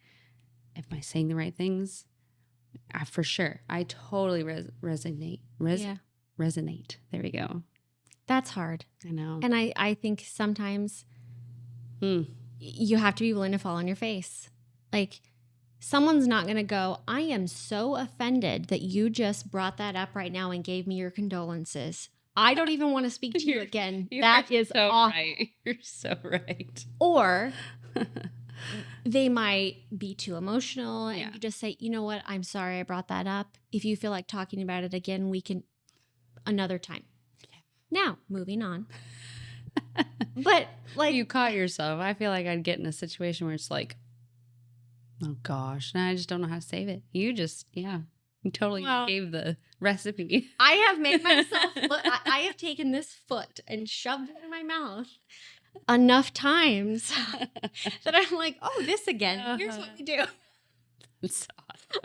A: I saying the right things? For sure. I totally resonate.
B: Yeah.
A: Resonate. There we go.
B: That's hard.
A: I know.
B: And I think sometimes you have to be willing to fall on your face. Like, someone's not going to go, I am so offended that you just brought that up right now and gave me your condolences. I don't even want to speak to you again. That is
A: so
B: awful.
A: right. You're so right.
B: Or they might be too emotional, and
A: Yeah.
B: you just say, you know what? I'm sorry I brought that up. If you feel like talking about it again, we can another time. Now, moving on. But like,
A: You caught yourself. I feel like I'd get in a situation where it's like, oh gosh, now I just don't know how to save it. You totally
B: Well,
A: gave the recipe.
B: I have made myself look, I have taken this foot and shoved it in my mouth enough times that I'm like, oh, this again. Here's what we do.
A: It's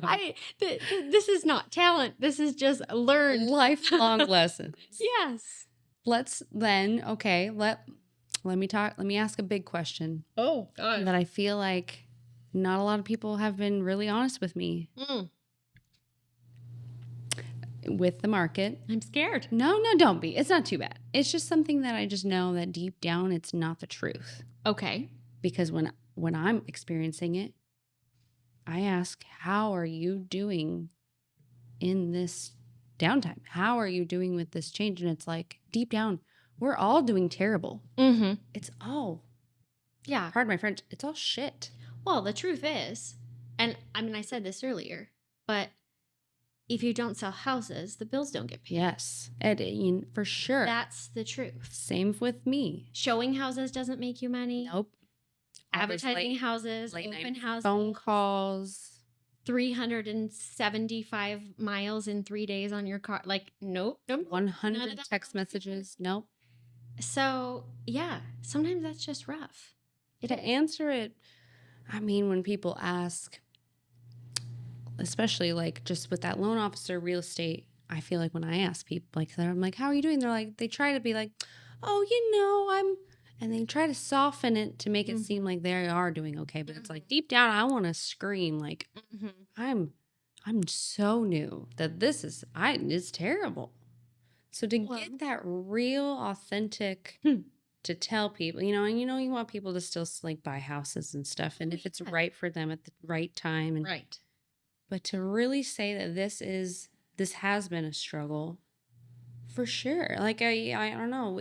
A: awesome.
B: This is not talent. This is just learned.
A: Lifelong lessons.
B: Yes.
A: Let's then, okay, let me ask a big question
B: Oh, God.
A: that I feel like not a lot of people have been really honest with me with the market.
B: I'm scared.
A: No, don't be. It's not too bad. It's just something that I just know that deep down it's not the truth.
B: Okay.
A: Because when I'm experiencing it, I ask, how are you doing in this downtime? How are you doing with this change? And it's like, deep down, we're all doing terrible.
B: Mm-hmm.
A: It's all,
B: Yeah.
A: pardon my French, it's all shit.
B: Well, the truth is, and I mean, I said this earlier, but if you don't sell houses, the bills don't get paid.
A: Yes, for sure.
B: That's the truth.
A: Same with me.
B: Showing houses doesn't make you money.
A: Nope. All those
B: Advertising houses,
A: late
B: open
A: night
B: houses,
A: phone calls.
B: 375 miles in 3 days on your car. Like, nope.
A: 100 text messages. Nope.
B: So, yeah, sometimes that's just rough.
A: To answer it, I mean, when people ask, especially like just with that loan officer real estate, I feel like when I ask people like that, I'm like, how are you doing? They're like, they try to be like, oh, and they try to soften it to make it seem like they are doing okay. But it's like deep down, I want to scream like, I'm so new that it's terrible. So to get that real authentic to tell people, and you want people to still like buy houses and stuff. And if it's right for them at the right time. And
B: Right.
A: But to really say that this has been a struggle for sure. Like, I don't know,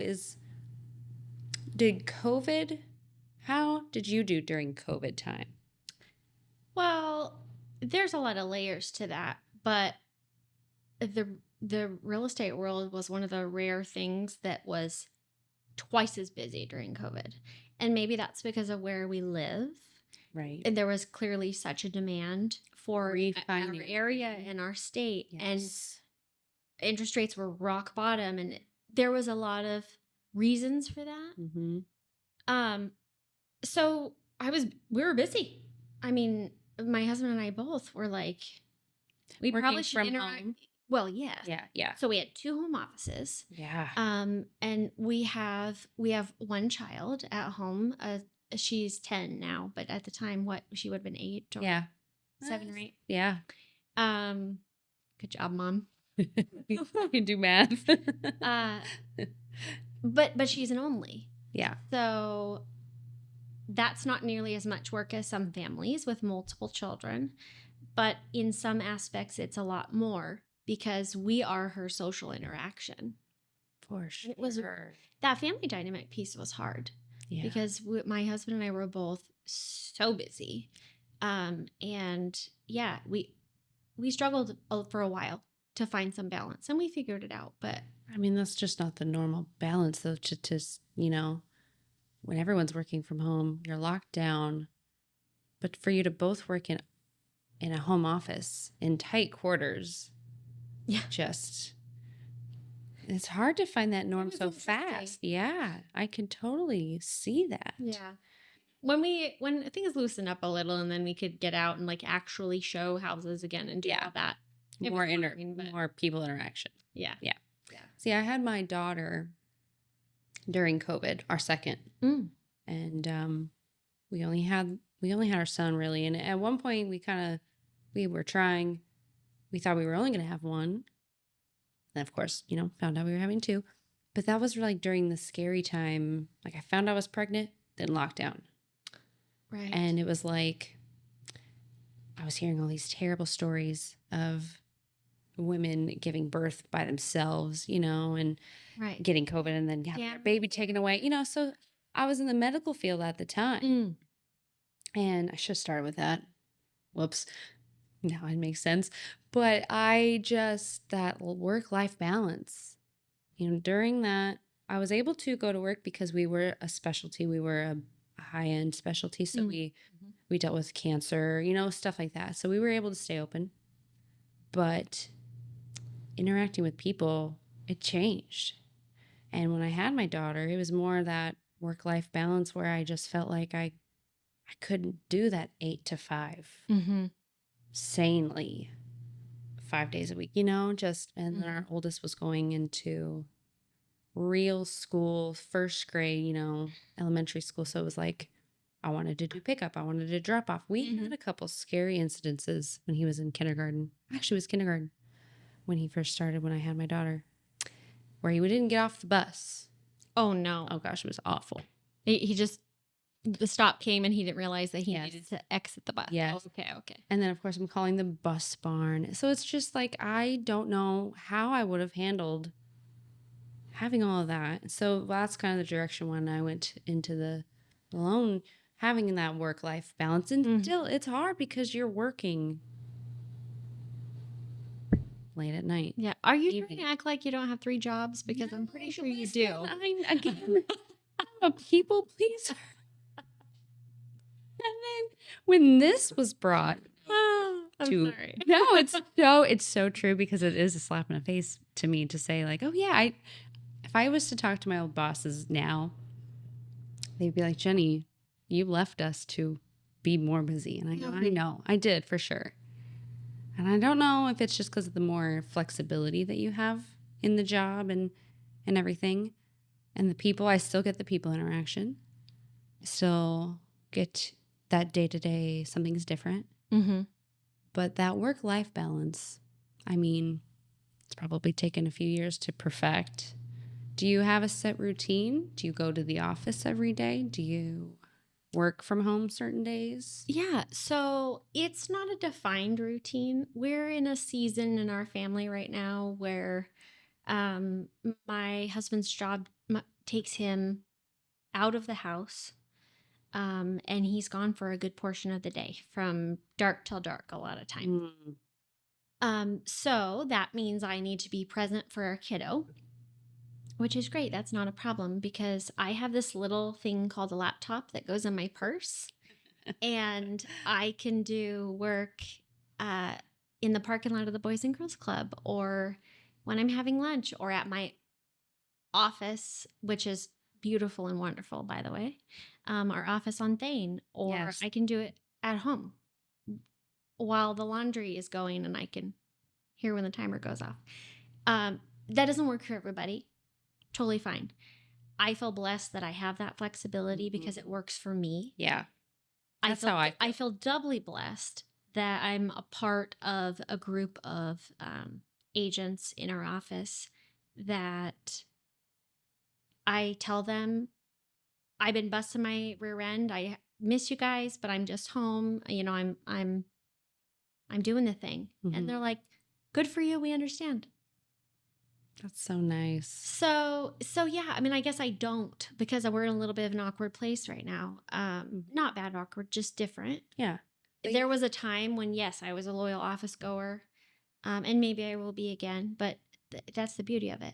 A: how did you do during COVID time?
B: Well, there's a lot of layers to that, but the real estate world was one of the rare things that was twice as busy during COVID. And maybe that's because of where we live.
A: Right.
B: And there was clearly such a demand for our area and our state.
A: Yes.
B: And interest rates were rock bottom. And there was a lot of reasons for that.
A: Mm-hmm.
B: So we were busy. I mean, my husband and I both were like, we
A: Working
B: probably should
A: from
B: interact.
A: home.
B: Well, yeah.
A: Yeah.
B: So we had 2 home offices.
A: Yeah.
B: And we have one child at home. She's 10 now, but at the time, she would have been 8 or 7 or 8.
A: Yeah.
B: Good job, mom.
A: You can do math.
B: Uh, but she's an only.
A: Yeah.
B: So that's not nearly as much work as some families with multiple children. But in some aspects, it's a lot more because we are her social interaction.
A: For sure.
B: It was that family dynamic piece was hard because my husband and I were both so busy. And yeah, we struggled for a while to find some balance and we figured it out. But
A: I mean, that's just not the normal balance though, to just, when everyone's working from home, you're locked down. But for you to both work in a home office in tight quarters, it's hard to find that norm so fast. Yeah, I can totally see that.
B: Yeah. When things loosen up a little and then we could get out and like actually show houses again and do all that.
A: More people interaction.
B: Yeah.
A: Yeah. See, I had my daughter during COVID, our second. And we only had our son really. And at one point we were trying, we thought we were only going to have one. And of course, found out we were having two. But that was like during the scary time. Like I found I was pregnant, then lockdown.
B: Right.
A: And it was like, I was hearing all these terrible stories of women giving birth by themselves, and getting COVID and then having their baby taken away, so I was in the medical field at the time. And I should have started with that. Whoops. Now it makes sense. But that work-life balance, during that, I was able to go to work because we were a specialty. We were a high-end specialty. So we dealt with cancer, stuff like that. So we were able to stay open. But interacting with people, it changed. And when I had my daughter, it was more that work-life balance where I just felt like I couldn't do that 8 to 5 sanely 5 days a week, and then our oldest was going into real school, first grade, elementary school. So it was like, I wanted to do pickup. I wanted to drop off. We had a couple scary incidences when he was in kindergarten. Actually, it was kindergarten when he first started, when I had my daughter, where he didn't get off the bus.
B: Oh, no.
A: Oh, gosh, it was awful.
B: He just, the stop came and he didn't realize that he needed to exit the bus.
A: Yes.
B: Oh, okay.
A: And then, of course, I'm calling the bus barn. So it's just like, I don't know how I would have handled having all of that. So that's kind of the direction when I went into the alone, having that work-life balance. And still, it's hard because you're working late at night.
B: Yeah. Are you trying to act like you don't have 3 jobs? Because I'm pretty sure you do.
A: I'm a people pleaser. And then when this was brought
B: I'm sorry.
A: No, it's so true, because it is a slap in the face to me to say like, oh yeah, if I was to talk to my old bosses now, they'd be like, Jenny, you left us to be more busy. And I go, I know, I did for sure. And I don't know if it's just because of the more flexibility that you have in the job and everything. And the people, I still get the people interaction. I still get that day-to-day, something's different. But that work-life balance, I mean, it's probably taken a few years to perfect. Do you have a set routine? Do you go to the office every day? Do you work from home certain days?
B: Yeah. So it's not a defined routine. We're in a season in our family right now where my husband's job takes him out of the house. And he's gone for a good portion of the day, from dark till dark a lot of time. So that means I need to be present for our kiddo, which is great. That's not a problem, because I have this little thing called a laptop that goes in my purse, and I can do work in the parking lot of the Boys and Girls Club, or when I'm having lunch, or at my office, which is beautiful and wonderful, by the way, our office on Thane, or I can do it at home while the laundry is going, and I can hear when the timer goes off. That doesn't work for everybody. Totally fine. I feel blessed that I have that flexibility because it works for me.
A: Yeah.
B: I feel doubly blessed that I'm a part of a group of agents in our office that I tell them I've been busting my rear end. I miss you guys, but I'm just home. You know, I'm doing the thing. And they're like, good for you. We understand.
A: That's so nice.
B: So yeah, I mean, I guess I don't, because we're in a little bit of an awkward place right now. Not bad awkward, just different.
A: Yeah.
B: There was a time when, yes, I was a loyal office goer, and maybe I will be again, but that's the beauty of it.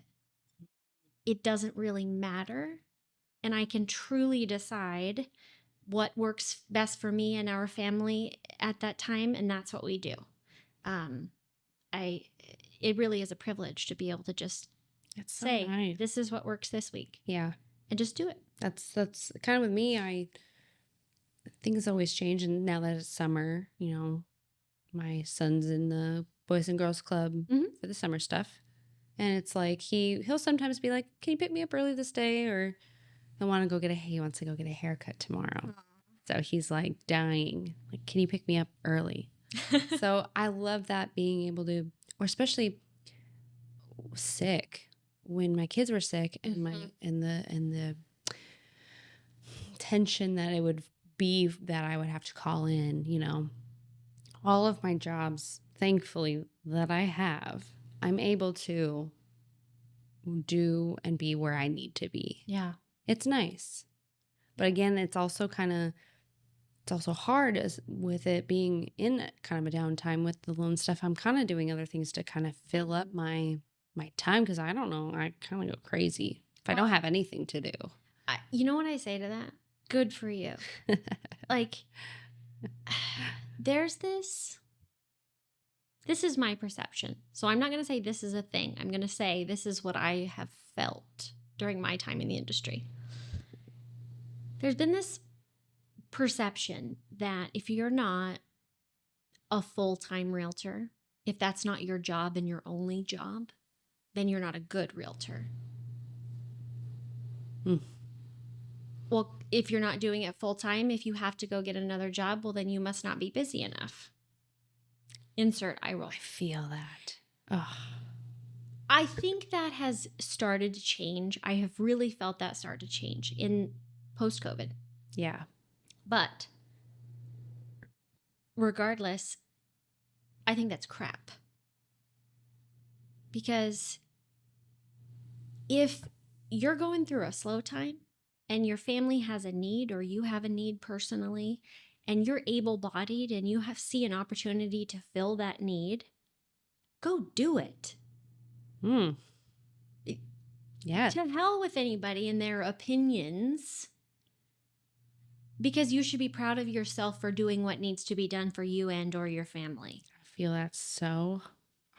B: It doesn't really matter. And I can truly decide what works best for me and our family at that time. And that's what we do. It really is a privilege to be able to just say,
A: nice.
B: This is what works this week.
A: Yeah.
B: And just do it.
A: That's kind of with me. Things always change. And now that it's summer, you know, my son's in the Boys and Girls Club for the summer stuff. And it's like, he'll sometimes be like, can you pick me up early this day? Or he wants to go get a haircut tomorrow. So he's like dying. Like, can you pick me up early? So I love that, being able to, or especially sick, when my kids were sick, and the tension that it would be that I would have to call in, you know, all of my jobs, thankfully, that I have, I'm able to do and be where I need to be.
B: Yeah.
A: It's nice. But again, it's also hard with it being in kind of a downtime with the loan stuff. I'm kind of doing other things to kind of fill up my time, because I don't know, I kind of go crazy if I don't have anything to do.
B: You know what I say to that? Good for you. Like, there's this is my perception. So I'm not going to say this is a thing. I'm going to say this is what I have felt during my time in the industry. There's been this perception that if you're not a full-time realtor, if that's not your job and your only job, then you're not a good realtor. Well, if you're not doing it full-time, if you have to go get another job, well, then you must not be busy enough. Insert eye roll.
A: I feel that. Oh.
B: I think that has started to change. I have really felt that start to change in post-COVID.
A: Yeah.
B: But regardless, I think that's crap. Because if you're going through a slow time and your family has a need, or you have a need personally, and you're able-bodied and you see an opportunity to fill that need, go do it.
A: Yeah.
B: To hell with anybody and their opinions, because you should be proud of yourself for doing what needs to be done for you and or your family.
A: I feel that so.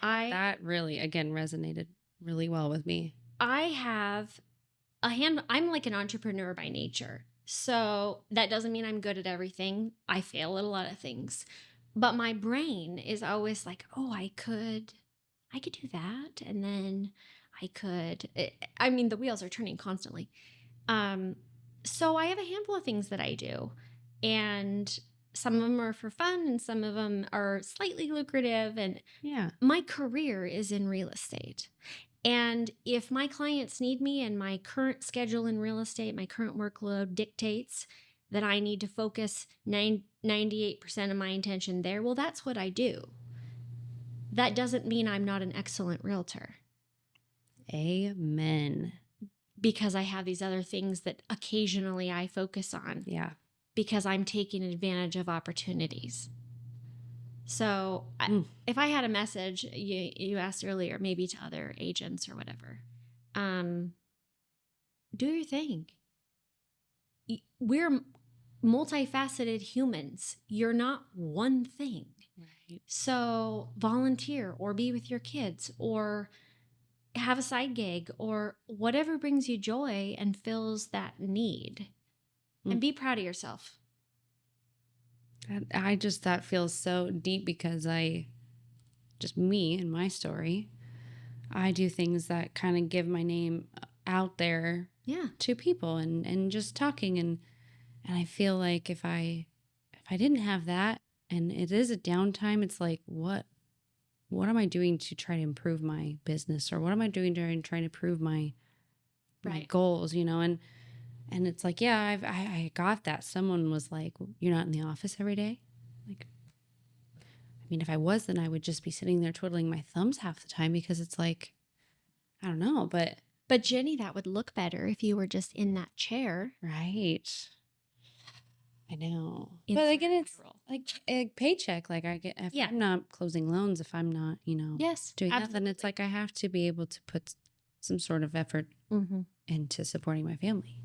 A: That really, again, resonated really well with me.
B: I have I'm like an entrepreneur by nature. So that doesn't mean I'm good at everything. I fail at a lot of things. But my brain is always like, oh, I could do that. And then the wheels are turning constantly. So I have a handful of things that I do. And some of them are for fun and some of them are slightly lucrative. And my career is in real estate. And if my clients need me and my current schedule in real estate, my current workload dictates that I need to focus 98% of my attention there, well, that's what I do. That doesn't mean I'm not an excellent realtor.
A: Amen.
B: Because I have these other things that occasionally I focus on.
A: Yeah.
B: Because I'm taking advantage of opportunities. So if I had a message, you asked earlier, maybe to other agents or whatever, do your thing. We're multifaceted humans. You're not one thing.
A: Right.
B: So volunteer or be with your kids or have a side gig or whatever brings you joy and fills that need. And be proud of yourself.
A: That feels so deep, because me and my story, I do things that kind of give my name out there to people and just talking. And I feel like if I didn't have that, and it is a downtime. It's like, what am I doing to try to improve my business, or what am I doing to try to improve my
B: Right.
A: goals, and it's like, yeah, I got that. Someone was like, you're not in the office every day. Like, I mean, if I was, then I would just be sitting there twiddling my thumbs half the time, because it's like, I don't know, but
B: Jenny, that would look better if you were just in that chair.
A: right. I know. But
B: Insert
A: again, it's
B: payroll.
A: like a paycheck. Like, I get, if
B: Yeah.
A: I'm not closing loans, if I'm not,
B: Yes,
A: doing that, then it's
B: absolutely.
A: like I have to be able to put some sort of effort
B: Mm-hmm.
A: into supporting my family.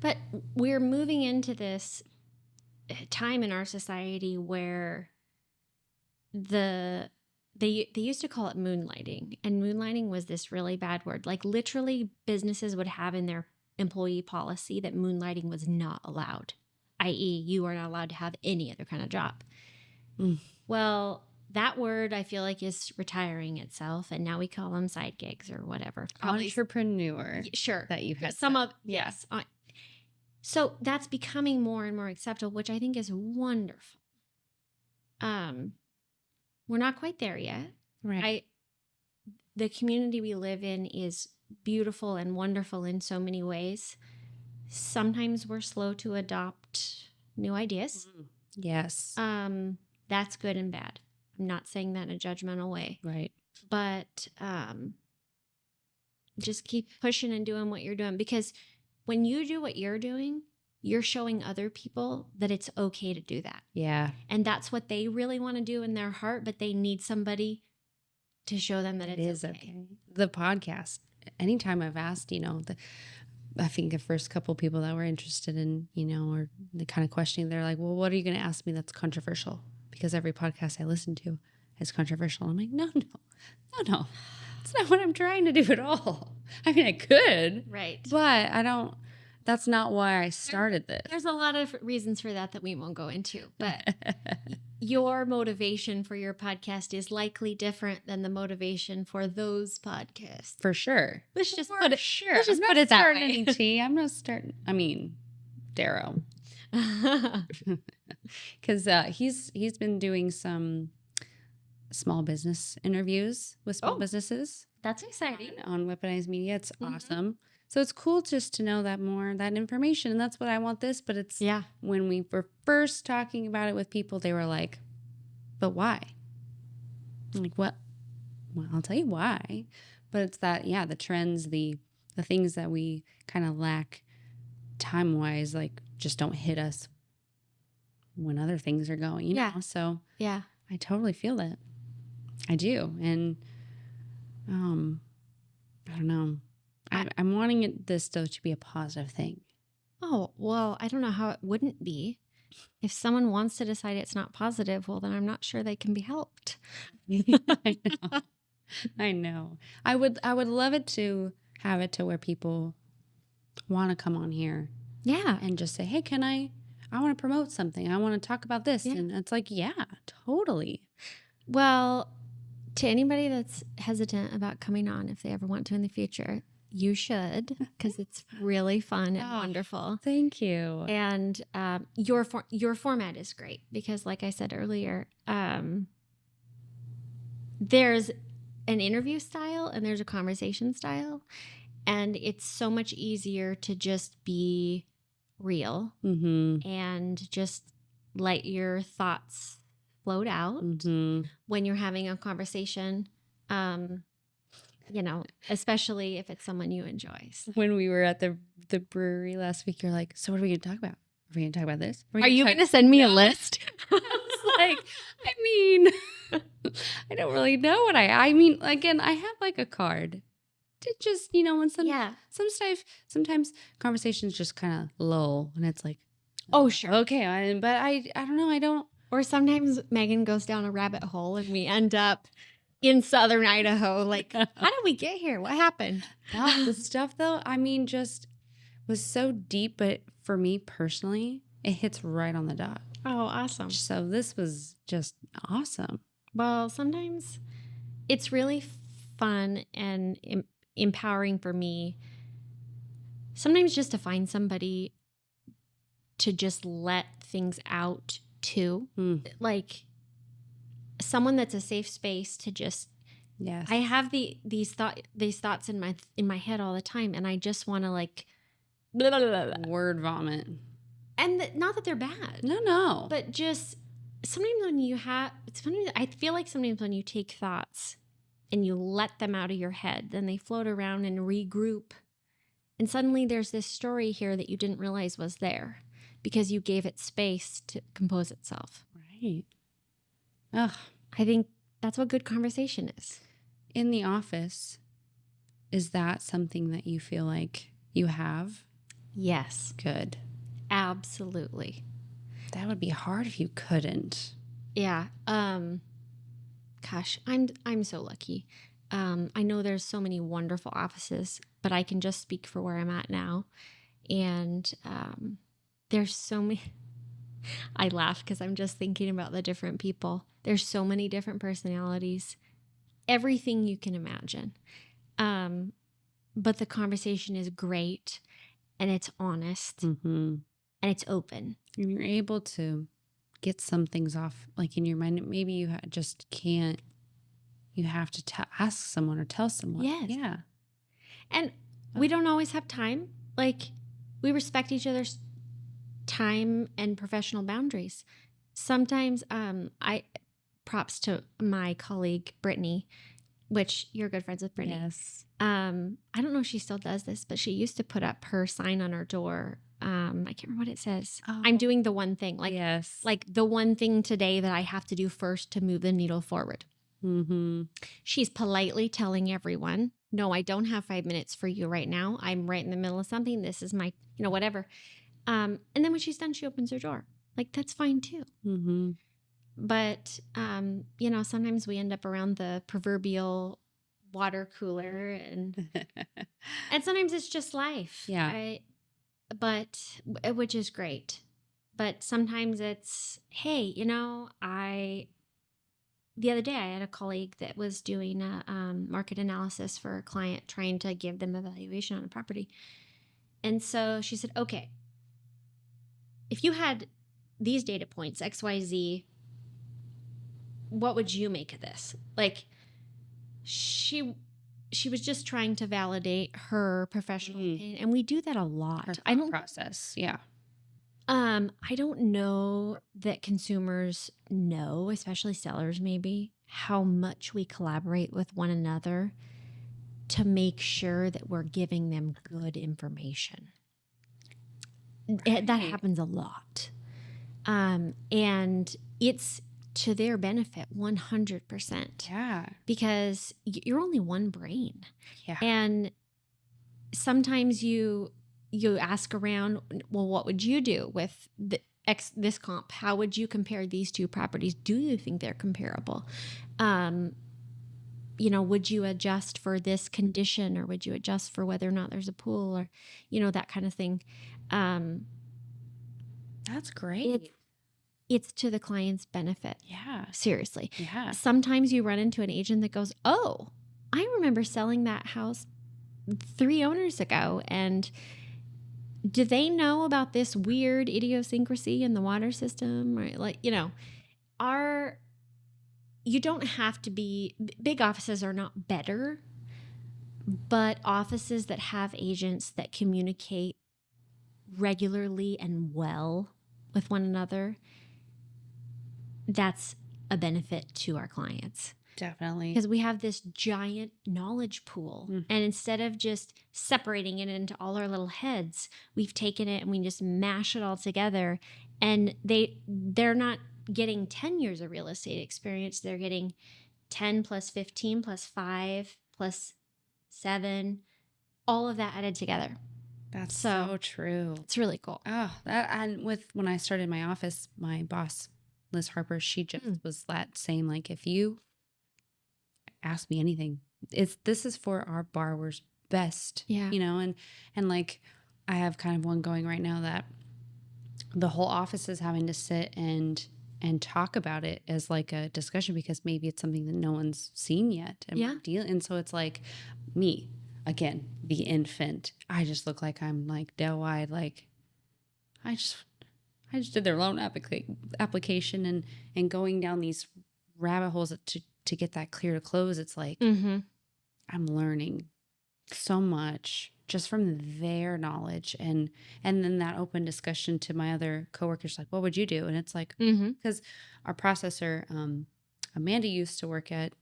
B: But we're moving into this time in our society where they used to call it moonlighting, and moonlighting was this really bad word. Like, literally, businesses would have in their employee policy that moonlighting was not allowed, i.e., you are not allowed to have any other kind of job.
A: Mm.
B: Well, that word, I feel like, is retiring itself, and now we call them side gigs or whatever. Probably
A: Entrepreneur.
B: sure
A: That you've had
B: some
A: said.
B: of yes. So that's becoming more and more acceptable, which I think is wonderful. We're not quite there yet.
A: Right.
B: The community we live in is beautiful and wonderful in so many ways. Sometimes we're slow to adopt new ideas.
A: Yes.
B: That's good and bad. I'm not saying that in a judgmental way.
A: Right.
B: But just keep pushing and doing what you're doing, because when you do what you're doing, you're showing other people that it's okay to do that.
A: Yeah.
B: And that's what they really want to do in their heart, but they need somebody to show them that
A: It
B: it's
A: is
B: okay.
A: The podcast, anytime I've asked, I think the first couple people that were interested in, or the kind of questioning, they're like, well, what are you going to ask me that's controversial? Because every podcast I listen to is controversial. I'm like, no. It's not what I'm trying to do at all. I mean, I could.
B: Right.
A: But I don't, that's not why I started this.
B: There's a lot of reasons for that we won't go into, but your motivation for your podcast is likely different than the motivation for those podcasts.
A: For sure.
B: Let's just
A: For
B: put it,
A: sure.
B: let's just
A: I'm
B: put
A: not
B: it that
A: starting
B: way.
A: any tea. I'm not starting. I mean, Darrow, because he's been doing some small business interviews with small businesses.
B: That's exciting.
A: On Weaponized Media. It's awesome. So it's cool just to know that information. And that's what I want this. But it's when we were first talking about it with people, they were like, but why? I'm like, what? Well, I'll tell you why. But it's that, the trends, the things that we kind of lack time-wise, like, just don't hit us when other things are going, you know? So I totally feel that. I do. And I don't know. I'm wanting this, though, to be a positive thing.
B: Oh, well, I don't know how it wouldn't be. If someone wants to decide it's not positive, well, then I'm not sure they can be helped.
A: I know. I would love it to have it to where people want to come on here.
B: Yeah.
A: And just say, hey, I want to promote something. I want to talk about this. Yeah. And it's like, yeah, totally.
B: Well, to anybody that's hesitant about coming on, if they ever want to in the future, you should, because it's really fun and wonderful.
A: Thank you.
B: And your format is great because, like I said earlier, there's an interview style and there's a conversation style, and it's so much easier to just be real and just let your thoughts float out when you're having a conversation. Especially if it's someone you enjoy.
A: When we were at the brewery last week, you're like, so what are we going to talk about? Are we going to talk about this?
B: Are you going to send me a list?
A: I was like, I mean, I don't really know what I mean, again, I have like a card to just, when sometimes conversations just kind of lull and it's like,
B: oh, sure.
A: Okay. But I don't know. I don't.
B: Or sometimes Megan goes down a rabbit hole and we end up in southern Idaho. Like, how did we get here? What happened?
A: The stuff, though, I mean, just was so deep. But for me personally, it hits right on the dot.
B: Oh, awesome.
A: So this was just awesome.
B: Well, sometimes it's really fun and empowering for me. Sometimes just to find somebody to just let things out too. Like someone that's a safe space to just,
A: Yes.
B: I have these thoughts in my head all the time, and I just want to like blah, blah, blah, blah.
A: Word vomit.
B: And not that they're bad.
A: No.
B: But just sometimes when you have, it's funny, I feel like sometimes when you take thoughts and you let them out of your head, then they float around and regroup. And suddenly there's this story here that you didn't realize was there because you gave it space to compose itself.
A: Right. Ugh.
B: I think that's what good conversation is.
A: In the office, is that something that you feel like you have?
B: Yes.
A: Good.
B: Absolutely.
A: That would be hard if you couldn't.
B: Yeah. Gosh, I'm so lucky. I know there's so many wonderful offices, but I can just speak for where I'm at now. And there's so many. I laugh because I'm just thinking about the different people. There's so many different personalities, everything you can imagine. But the conversation is great, and it's honest, and it's open.
A: And you're able to get some things off, like in your mind. Maybe you just can't. You have to ask someone or tell someone.
B: Yes.
A: Yeah.
B: And we don't always have time. Like, we respect each other's time and professional boundaries. Sometimes I props to my colleague Brittany, which you're good friends with Brittany.
A: Yes.
B: I don't know if she still does this, but she used to put up her sign on her door. I can't remember what it says.
A: Oh.
B: I'm doing the one thing. Like,
A: yes.
B: like the one thing today that I have to do first to move the needle forward. She's politely telling everyone, no, I don't have 5 minutes for you right now. I'm right in the middle of something. This is my, whatever. And then when she's done, she opens her door. Like, that's fine too. But, sometimes we end up around the proverbial water cooler and sometimes it's just life.
A: Yeah.
B: Which is great. But sometimes it's, hey, the other day I had a colleague that was doing a market analysis for a client, trying to give them a valuation on a property. And so she said, okay, if you had these data points, XYZ, what would you make of this? Like, she was just trying to validate her professional opinion. And we do that a lot.
A: Her thought process. Yeah.
B: I don't know that consumers know, especially sellers maybe, how much we collaborate with one another to make sure that we're giving them good information. Right. That happens a lot. And it's to their benefit 100%.
A: Yeah.
B: Because you're only one brain.
A: Yeah.
B: And sometimes you ask around, well, what would you do with this comp? How would you compare these two properties? Do you think they're comparable? Would you adjust for this condition, or would you adjust for whether or not there's a pool, or, that kind of thing?
A: That's great.
B: It's to the client's benefit.
A: Yeah.
B: Seriously.
A: Yeah.
B: Sometimes you run into an agent that goes, oh, I remember selling that house 3 owners ago, and do they know about this weird idiosyncrasy in the water system? Or you don't have to be, big offices are not better, but offices that have agents that communicate regularly and well with one another, that's a benefit to our clients.
A: Definitely.
B: Because we have this giant knowledge pool. And instead of just separating it into all our little heads, we've taken it and we just mash it all together. And they're not getting 10 years of real estate experience. They're getting 10 plus 15 plus 5 plus 7, all of that added together.
A: That's so true.
B: It's really cool.
A: Oh, when I started my office, my boss, Liz Harper, she just was that same, like, if you ask me anything, this is for our borrowers' best.
B: Yeah.
A: And like, I have kind of one going right now that the whole office is having to sit and talk about it as like a discussion, because maybe it's something that no one's seen yet. And so it's like me, again, the infant. I just look like I'm like doe-eyed, like I I just did their loan application and going down these rabbit holes to get that clear to close. It's like,
B: Mm-hmm.
A: I'm learning so much just from their knowledge. And then that open discussion to my other coworkers, like, what would you do? And it's like,
B: Mm-hmm.
A: because our processor, Amanda used to work at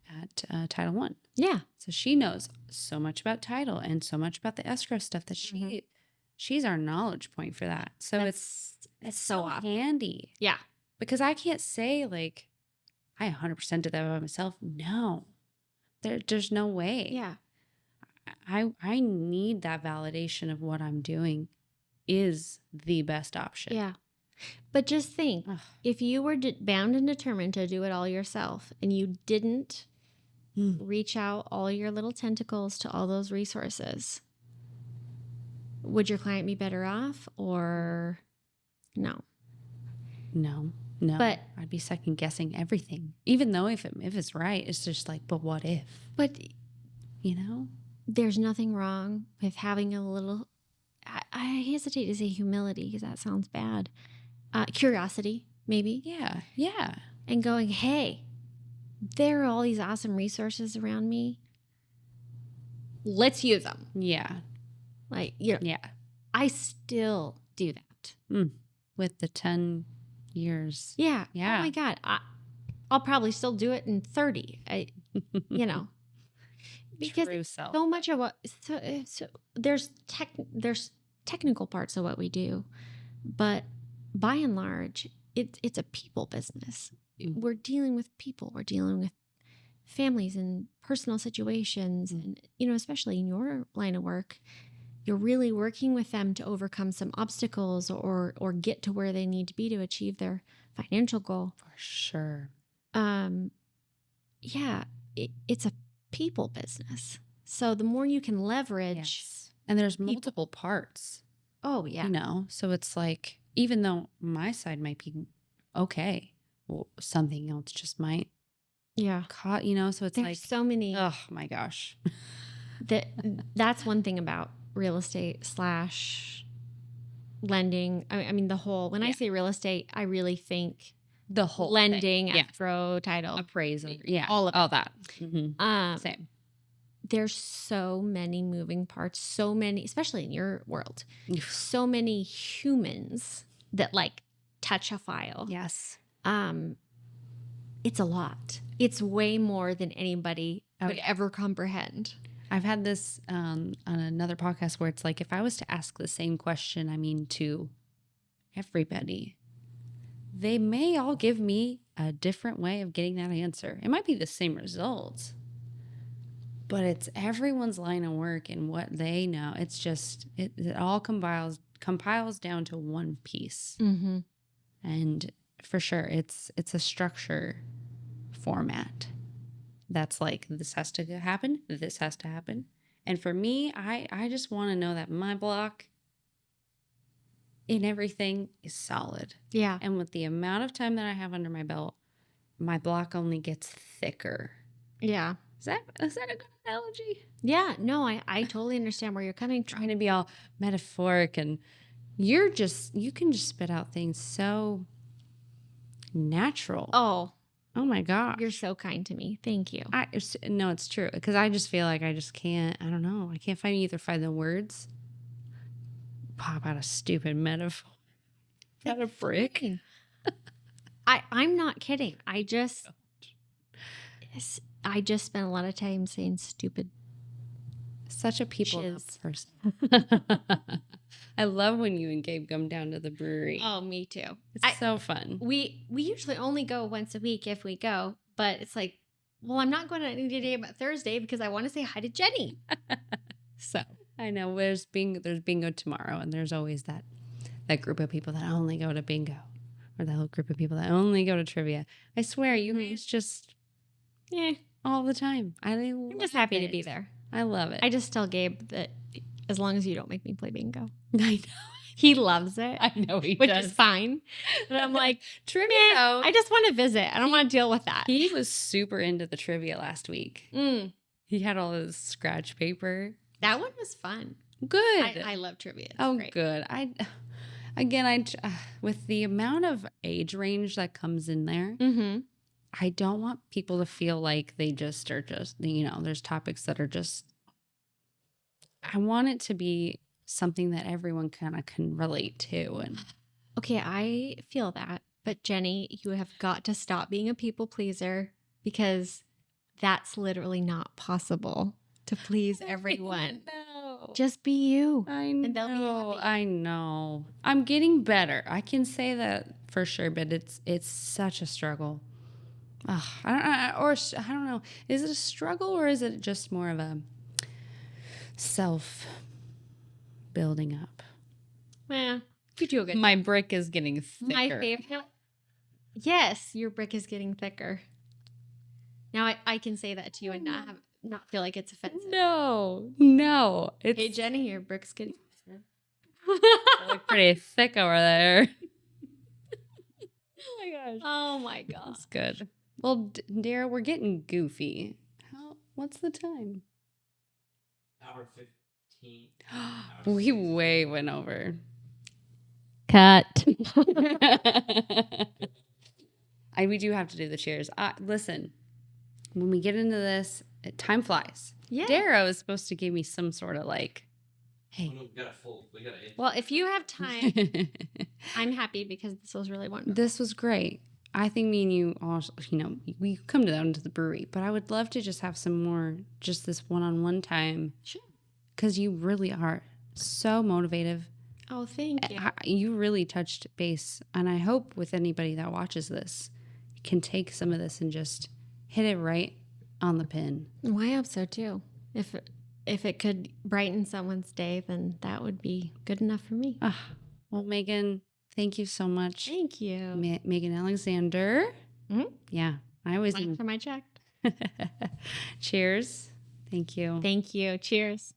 A: Title One.
B: Yeah.
A: So she knows so much about title and so much about the escrow stuff that she's our knowledge point for that. So it's so
B: awesome.
A: handy.
B: Yeah.
A: Because I can't say like I 100% did that by myself. No. There's no way.
B: Yeah.
A: I need that validation of what I'm doing is the best option.
B: Yeah. But just think,
A: Ugh.
B: if you were bound and determined to do it all yourself and you didn't reach out all your little tentacles to all those resources, would your client be better off or no?
A: No.
B: But
A: I'd be second guessing everything. Even though if it's right, it's just like, but what if?
B: But
A: you know?
B: There's nothing wrong with having a little, I hesitate to say humility because that sounds bad. Curiosity, maybe.
A: Yeah. Yeah.
B: And going, hey, there are all these awesome resources around me. Let's use them.
A: Yeah.
B: Like, you know,
A: yeah.
B: I still do that.
A: With the 10 years.
B: Yeah.
A: Yeah.
B: Oh my God. I'll probably still do it in 30. You know. Because
A: True self.
B: so much of what, so there's technical parts of what we do, but by and large, it's a people business. We're dealing with people. We're dealing with families and personal situations, and you know, especially in your line of work, you're really working with them to overcome some obstacles or get to where they need to be to achieve their financial goal.
A: For sure.
B: Yeah, it's a people business. So the more you can leverage.
A: Yes. And there's multiple parts.
B: Oh, yeah.
A: You know, so it's like, even though my side might be okay, well, something else just might.
B: Yeah.
A: You know, so it's
B: There's
A: like
B: so many.
A: Oh my gosh.
B: That's one thing about real estate / lending. I mean, the whole, when I say real estate, I really think
A: the whole
B: lending,
A: thing.
B: escrow, title,
A: appraisal. Yeah.
B: all
A: that. Mm-hmm. Same.
B: There's so many moving parts, so many, especially in your world, so many humans that like touch a file.
A: Yes.
B: It's a lot. It's way more than anybody could ever comprehend.
A: I've had this on another podcast where it's like, if I was to ask the same question, to everybody, they may all give me a different way of getting that answer. It might be the same results, but it's everyone's line of work and what they know. It's just, it all compiles down to one piece.
B: Mm-hmm.
A: And for sure, it's a structure format. That's like, this has to happen. This has to happen. And for me, I just want to know that my block in everything is solid.
B: Yeah.
A: And with the amount of time that I have under my belt, my block only gets thicker.
B: Yeah.
A: Is that a good analogy?
B: Yeah. No, I totally understand where you're coming from.
A: Trying to be all metaphoric, and you can just spit out things so natural. Oh my gosh.
B: You're so kind to me. Thank you.
A: No, it's true. Because I just feel like I just can't, I don't know. I can't find the words. Pop out a stupid metaphor. Not a brick.
B: I'm not kidding. I just spent a lot of time saying stupid.
A: Such a people person. I love when you and Gabe come down to the brewery.
B: Oh, me too.
A: It's so fun.
B: We usually only go once a week if we go, but it's like, well, I'm not going any day but Thursday because I want to say hi to Jenny.
A: So I know there's bingo tomorrow, and there's always that group of people that only go to bingo, or the whole group of people that only go to trivia. I swear, it's just all the time. I'm
B: just happy to be there.
A: I love it.
B: I just tell Gabe that as long as you don't make me play bingo.
A: I know.
B: He loves it.
A: I know he
B: which
A: does.
B: is fine. But I'm like,
A: trivia.
B: I just want to visit. I don't want to deal with that.
A: He was super into the trivia last week. He had all his scratch paper.
B: That one was fun.
A: Good.
B: I love trivia. It's
A: great.
B: Great.
A: Good. Again, with the amount of age range that comes in there,
B: Mm-hmm.
A: I don't want people to feel like they just are there's topics that are just, I want it to be something that everyone kind of can relate to. And
B: Okay, I feel that. But Jenny, you have got to stop being a people pleaser because that's literally not possible to please everyone.
A: No.
B: Just be you.
A: I
B: And they'll be
A: know,
B: happy.
A: I know. I'm getting better. I can say that for sure, but it's such a struggle. Ugh, I don't know. Is it a struggle or is it just more of a self building up?
B: Yeah, you do a good
A: My
B: job.
A: brick is getting thicker.
B: My favorite. Yes, your brick is getting thicker. Now I can say that to you and not feel like it's offensive.
A: No.
B: Hey Jenny, your brick's getting thicker.
A: They look pretty thick over there. Oh my gosh.
B: Oh my gosh.
A: That's good. Well, Dara, we're getting goofy. What's the time?
C: Hour 15.
A: We way went over.
B: Cut.
A: We do have to do the cheers. Listen, when we get into this, time flies.
B: Yeah.
A: Dara was supposed to give me some sort of like,
C: Oh,
A: hey.
C: no, we got to.
B: Well, if you have time, I'm happy because this was really wonderful.
A: This was great. I think me and you also, we come down to the brewery, but I would love to just have some more, just this one-on-one time.
B: Sure.
A: Because you really are so motivative.
B: Oh, thank you.
A: You really touched base. And I hope with anybody that watches this can take some of this and just hit it right on the pin.
B: Well, I hope so too. If it could brighten someone's day, then that would be good enough for me.
A: Well, Megan, thank you so much.
B: Thank you.
A: Megan Alexander.
B: Mhm.
A: Yeah, I always.
B: Time for my check.
A: Cheers. Thank you.
B: Thank you. Cheers.